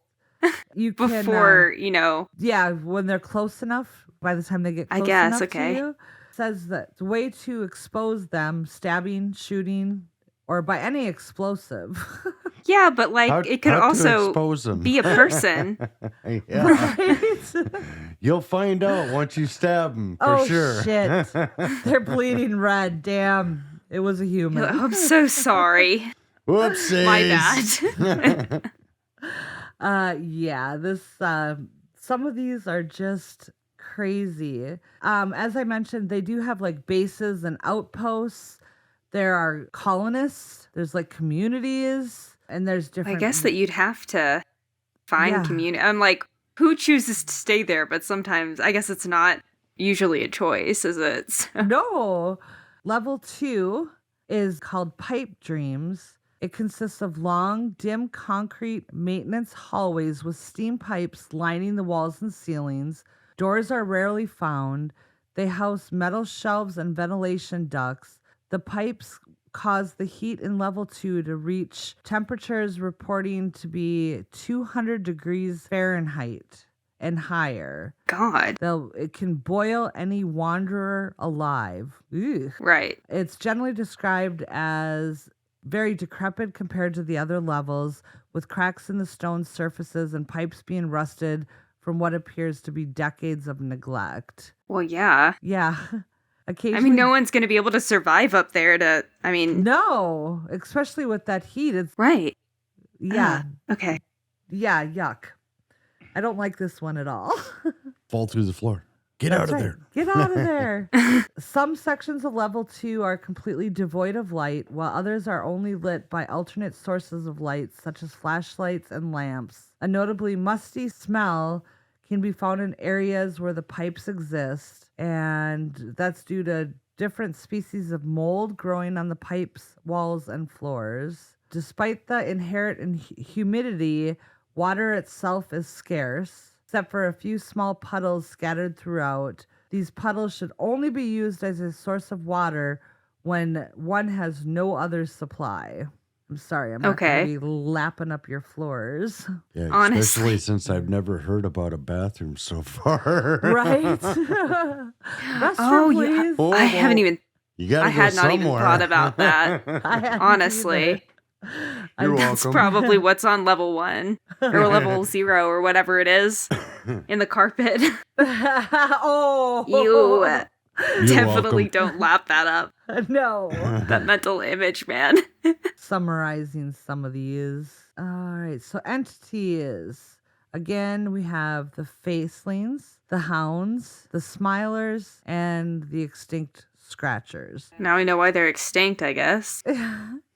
[SPEAKER 3] you
[SPEAKER 9] before,
[SPEAKER 3] Yeah, when they're close enough, by the time they get close enough to you. It says that the way to expose them, stabbing, shooting, or by any explosive.
[SPEAKER 9] Yeah, but like it could also
[SPEAKER 1] expose them.
[SPEAKER 9] be a person.
[SPEAKER 1] Yeah.
[SPEAKER 3] Right?
[SPEAKER 1] You'll find out once you stab them, for sure.
[SPEAKER 3] Shit. They're bleeding red. Damn. It was a human.
[SPEAKER 9] I'm so sorry.
[SPEAKER 1] Whoopsies.
[SPEAKER 9] My bad.
[SPEAKER 3] Yeah, this some of these are just crazy. As I mentioned, they do have like bases and outposts. There are colonists, there's like communities, and there's different.
[SPEAKER 9] I guess that you'd have to find community. I'm like, who chooses to stay there? But sometimes I guess it's not usually a choice, is it?
[SPEAKER 3] No. Level 2 is called Pipe Dreams. It consists of long, dim concrete maintenance hallways with steam pipes lining the walls and ceilings. Doors are rarely found. They house metal shelves and ventilation ducts. The pipes cause the heat in level 2 to reach temperatures reporting to be 200 degrees Fahrenheit and higher.
[SPEAKER 9] God.
[SPEAKER 3] It can boil any wanderer alive. Ugh.
[SPEAKER 9] Right.
[SPEAKER 3] It's generally described as very decrepit compared to the other levels, with cracks in the stone surfaces and pipes being rusted from what appears to be decades of neglect.
[SPEAKER 9] Well, yeah.
[SPEAKER 3] Yeah. Occasionally,
[SPEAKER 9] I mean, no one's going to be able to survive up there
[SPEAKER 3] No, especially with that heat. It's
[SPEAKER 9] right.
[SPEAKER 3] Yeah.
[SPEAKER 9] Okay.
[SPEAKER 3] Yeah, yuck. I don't like this one at all.
[SPEAKER 1] Fall through the floor. Get out of there.
[SPEAKER 3] Get out of there. Some sections of level 2 are completely devoid of light, while others are only lit by alternate sources of light, such as flashlights and lamps. A notably musty smell can be found in areas where the pipes exist, and that's due to different species of mold growing on the pipes, walls, and floors. Despite the inherent humidity, water itself is scarce, except for a few small puddles scattered throughout. These puddles should only be used as a source of water when one has no other supply. I'm sorry, I'm not going to be lapping up your floors.
[SPEAKER 1] Yeah,
[SPEAKER 9] honestly.
[SPEAKER 1] Especially since I've never heard about a bathroom so far.
[SPEAKER 3] Right? Restroom, please.
[SPEAKER 9] I haven't even.
[SPEAKER 1] You gotta
[SPEAKER 9] I had
[SPEAKER 1] go
[SPEAKER 9] not even
[SPEAKER 1] somewhere.
[SPEAKER 9] thought about that. Honestly.
[SPEAKER 1] You're
[SPEAKER 9] That's
[SPEAKER 1] welcome.
[SPEAKER 9] probably what's on level 1 or level 0 or whatever it is in the carpet.
[SPEAKER 3] Oh,
[SPEAKER 9] You definitely
[SPEAKER 1] welcome.
[SPEAKER 9] don't lap that up.
[SPEAKER 3] No.
[SPEAKER 9] That mental image, man.
[SPEAKER 3] Summarizing some of these. All right, so entities. Again, we have the facelings, the hounds, the smilers, and the extinct scratchers.
[SPEAKER 9] Now I know why they're extinct, I guess.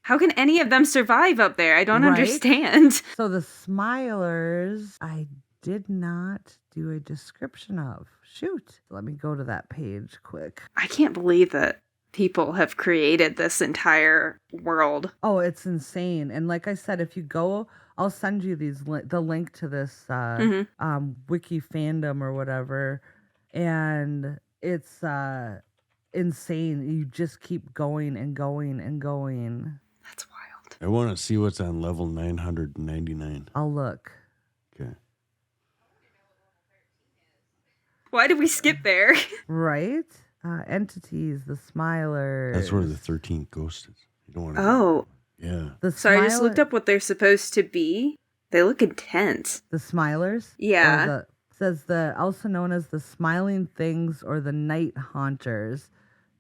[SPEAKER 9] How can any of them survive up there? I don't
[SPEAKER 3] Right?
[SPEAKER 9] understand.
[SPEAKER 3] So the smilers, I did not do a description of. Shoot. Let me go to that page quick.
[SPEAKER 9] I can't believe that people have created this entire world.
[SPEAKER 3] Oh, it's insane. And like I said, if you go, I'll send you the link to this wiki fandom or whatever. And it's insane. You just keep going and going and going.
[SPEAKER 9] That's wild.
[SPEAKER 1] I want to see what's on level 999.
[SPEAKER 3] I'll look.
[SPEAKER 1] Okay.
[SPEAKER 9] Why did we skip there?
[SPEAKER 3] Right? Entities, the smilers.
[SPEAKER 1] That's where the 13th ghost is. You don't want to.
[SPEAKER 9] Oh.
[SPEAKER 1] Yeah.
[SPEAKER 9] So I just looked up what they're supposed to be. They look intense.
[SPEAKER 3] The smilers?
[SPEAKER 9] Yeah.
[SPEAKER 3] Says also known as the smiling things or the night haunters.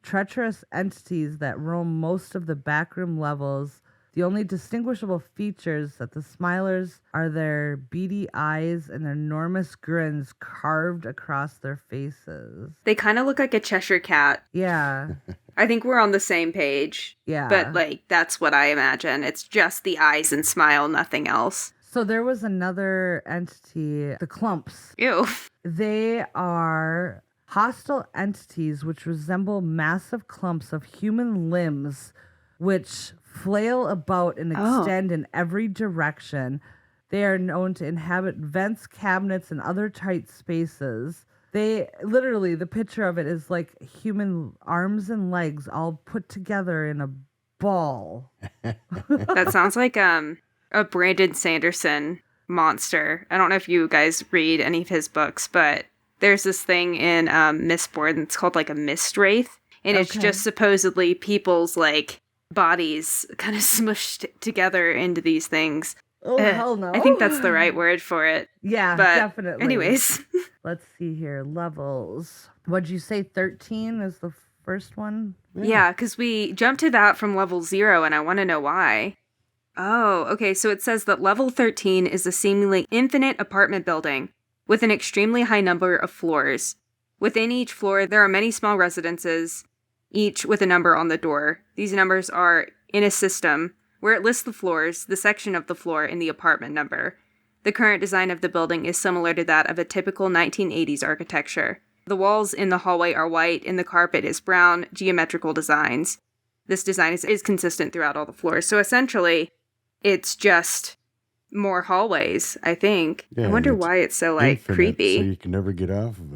[SPEAKER 3] Treacherous entities that roam most of the backroom levels. The only distinguishable features that the smilers are their beady eyes and enormous grins carved across their faces.
[SPEAKER 9] They kind of look like a Cheshire cat.
[SPEAKER 3] Yeah.
[SPEAKER 9] I think we're on the same page.
[SPEAKER 3] Yeah.
[SPEAKER 9] But, that's what I imagine. It's just the eyes and smile, nothing else.
[SPEAKER 3] So there was another entity, the clumps.
[SPEAKER 9] Ew.
[SPEAKER 3] They are hostile entities which resemble massive clumps of human limbs which flail about and extend in every direction. They are known to inhabit vents, cabinets, and other tight spaces. They literally, the picture of it is like human arms and legs all put together in a ball.
[SPEAKER 9] That sounds like a Brandon Sanderson monster. I don't know if you guys read any of his books, but there's this thing in Mistborn that's called like a mist wraith. And it's just supposedly people's like bodies kind of smushed together into these things.
[SPEAKER 3] Oh, hell no.
[SPEAKER 9] I think that's the right word for it.
[SPEAKER 3] Yeah,
[SPEAKER 9] but
[SPEAKER 3] definitely.
[SPEAKER 9] Anyways.
[SPEAKER 3] Let's see here. Levels. What'd you say? 13 is the first one?
[SPEAKER 9] Yeah, because we jumped to that from level 0, and I want to know why. Oh, okay, so it says that level 13 is a seemingly infinite apartment building with an extremely high number of floors. Within each floor, there are many small residences, each with a number on the door. These numbers are in a system where it lists the floors, the section of the floor, and the apartment number. The current design of the building is similar to that of a typical 1980s architecture. The walls in the hallway are white, and the carpet is brown, geometrical designs. This design is consistent throughout all the floors. So essentially, it's just more hallways, I think.
[SPEAKER 1] Yeah,
[SPEAKER 9] I wonder why it's so, like,
[SPEAKER 1] infinite,
[SPEAKER 9] creepy.
[SPEAKER 1] So you can never get off of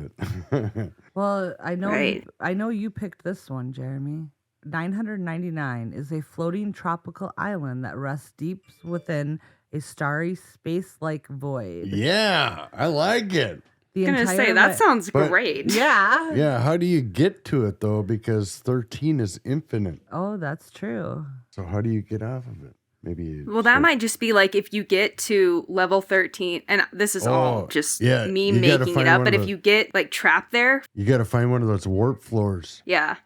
[SPEAKER 1] it.
[SPEAKER 3] Well, I know
[SPEAKER 9] Right.
[SPEAKER 3] I know you picked this one, Jeremy. 999 is a floating tropical island that rests deep within a starry space-like void.
[SPEAKER 1] Yeah, I like it.
[SPEAKER 3] The
[SPEAKER 9] I'm going to say,
[SPEAKER 3] entire
[SPEAKER 9] that sounds
[SPEAKER 1] But-
[SPEAKER 9] great.
[SPEAKER 3] Yeah.
[SPEAKER 1] Yeah, how do you get to it, though? Because 13 is infinite.
[SPEAKER 3] Oh, that's true.
[SPEAKER 1] So how do you get off of it? Maybe you
[SPEAKER 9] Well, that might just be like if you get to level 13, and this is all
[SPEAKER 1] Oh,
[SPEAKER 9] just
[SPEAKER 1] yeah,
[SPEAKER 9] me
[SPEAKER 1] you gotta
[SPEAKER 9] making it
[SPEAKER 1] find
[SPEAKER 9] up,
[SPEAKER 1] one
[SPEAKER 9] but
[SPEAKER 1] of
[SPEAKER 9] if
[SPEAKER 1] the-
[SPEAKER 9] you get like trapped there,
[SPEAKER 1] You got to find one of those warp floors.
[SPEAKER 9] yeah.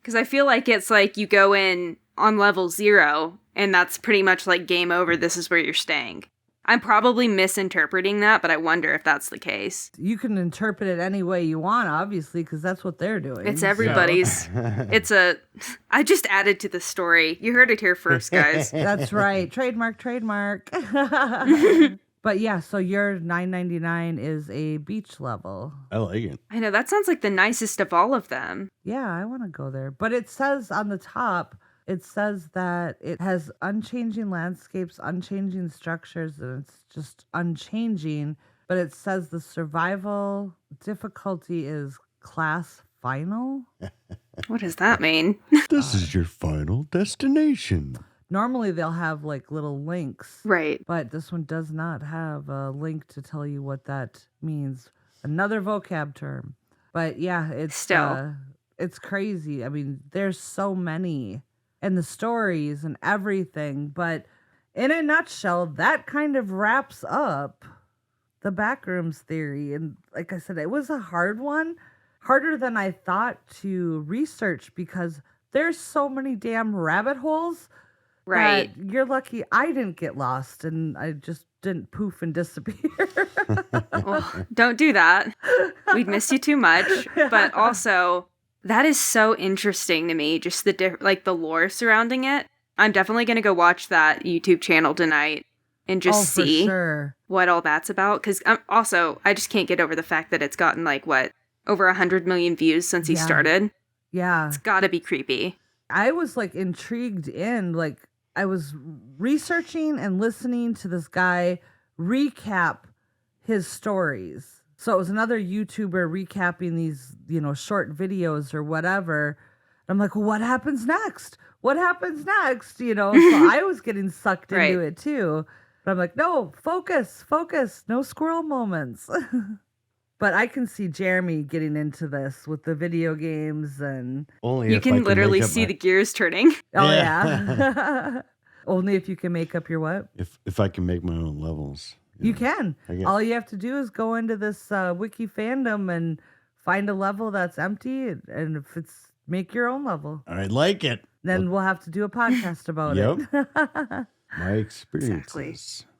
[SPEAKER 9] Because I feel like it's like you go in on level 0, and that's pretty much like game over. This is where you're staying. I'm probably misinterpreting that, but I wonder if that's the case.
[SPEAKER 3] You can interpret it any way you want, obviously, because that's what they're doing.
[SPEAKER 9] It's
[SPEAKER 3] so-
[SPEAKER 9] everybody's. I just added to the story. You heard it here first, guys.
[SPEAKER 3] That's right. Trademark. But yeah, so your 999 is a beach level.
[SPEAKER 1] I like it.
[SPEAKER 9] I know, that sounds like the nicest of all of them.
[SPEAKER 3] Yeah, I want to go there. But it says on the top, it says that it has unchanging landscapes, unchanging structures, and it's just unchanging. But it says the survival difficulty is class final.
[SPEAKER 9] What does that mean?
[SPEAKER 1] This is your final destination.
[SPEAKER 3] Normally they'll have like little links.
[SPEAKER 9] Right.
[SPEAKER 3] But this one does not have a link to tell you what that means. Another vocab term. But yeah, it's crazy. I mean, there's so many and the stories and everything, but in a nutshell, that kind of wraps up the Backrooms theory. And like I said, it was a hard one, harder than I thought to research because there's so many damn rabbit holes.
[SPEAKER 9] Right.
[SPEAKER 3] that you're lucky I didn't get lost and I just didn't poof and disappear.
[SPEAKER 9] Well, don't do that. We'd miss you too much. But also, that is so interesting to me, just the lore surrounding it. I'm definitely going to go watch that YouTube channel tonight and just see what all that's about. Because I just can't get over the fact that it's gotten over 100 million views since he started.
[SPEAKER 3] Yeah.
[SPEAKER 9] It's got to be creepy.
[SPEAKER 3] I was intrigued in I was researching and listening to this guy recap his stories. So it was another YouTuber recapping these, short videos or whatever. I'm like, well, what happens next? What happens next? So I was getting sucked into it too. But I'm like, no, focus, no squirrel moments. But I can see Jeremy getting into this with the video games and
[SPEAKER 1] only
[SPEAKER 9] you can literally see the gears turning.
[SPEAKER 3] Oh yeah. Only if you can make up your what?
[SPEAKER 1] If I can make my own levels.
[SPEAKER 3] You can.
[SPEAKER 1] I guess.
[SPEAKER 3] All you have to do is go into this wiki fandom and find a level that's empty, and if it's make your own level.
[SPEAKER 1] I like it.
[SPEAKER 3] Then we'll have to do a podcast about it.
[SPEAKER 1] My experiences.
[SPEAKER 9] Exactly.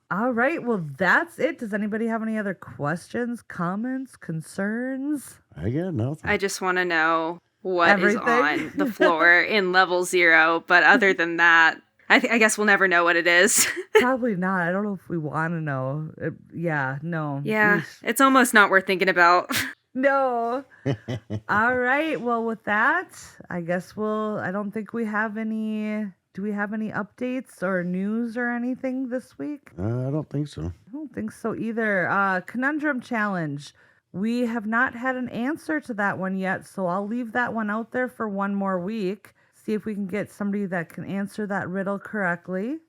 [SPEAKER 3] All right. Well, that's it. Does anybody have any other questions, comments, concerns?
[SPEAKER 1] I got nothing.
[SPEAKER 9] I just want to know what is
[SPEAKER 3] Everything?
[SPEAKER 9] on the floor in level 0. But other than that, I guess we'll never know what it is.
[SPEAKER 3] Probably not. I don't know if we want to know. No.
[SPEAKER 9] Yeah,
[SPEAKER 3] Eesh.
[SPEAKER 9] it's almost not worth thinking about.
[SPEAKER 3] No. All right. Well, with that, I guess I don't think we have any. Do we have any updates or news or anything this week?
[SPEAKER 1] I don't think so.
[SPEAKER 3] I don't think so either. Conundrum challenge. We have not had an answer to that one yet, so I'll leave that one out there for one more week. See if we can get somebody that can answer that riddle correctly.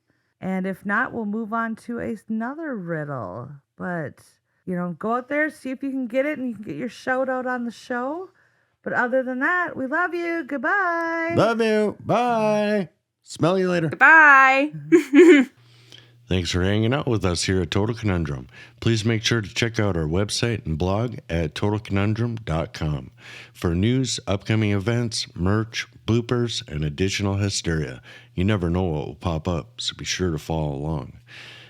[SPEAKER 3] And if not, we'll move on to another riddle. But, go out there, see if you can get it, and you can get your shout out on the show. But other than that, we love you. Goodbye.
[SPEAKER 1] Love you. Bye. Smell you later.
[SPEAKER 9] Goodbye.
[SPEAKER 1] Thanks for hanging out with us here at Total Conundrum. Please make sure to check out our website and blog at TotalConundrum.com for news, upcoming events, merch, bloopers, and additional hysteria. You never know what will pop up, so be sure to follow along.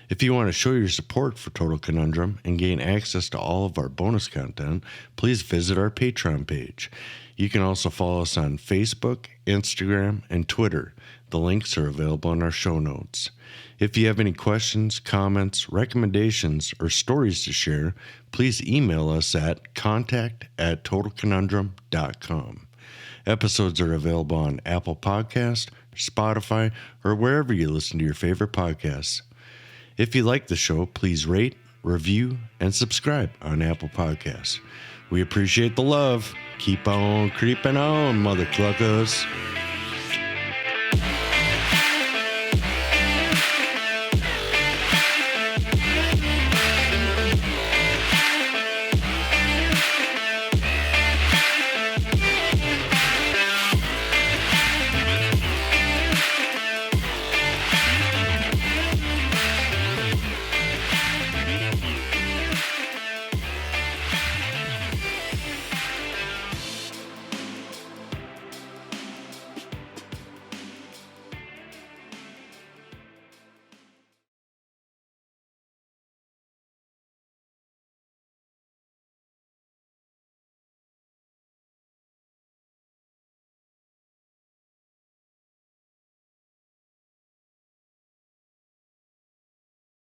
[SPEAKER 1] If you want to show your support for Total Conundrum and gain access to all of our bonus content, please visit our Patreon page. You can also follow us on Facebook, Instagram, and Twitter. The links are available in our show notes. If you have any questions, comments, recommendations, or stories to share, please email us at contact@TotalConundrum.com. Episodes are available on Apple Podcasts, Spotify, or wherever you listen to your favorite podcasts. If you like the show, please rate, review, and subscribe on Apple Podcasts. We appreciate the love. Keep on creeping on, mother cluckers.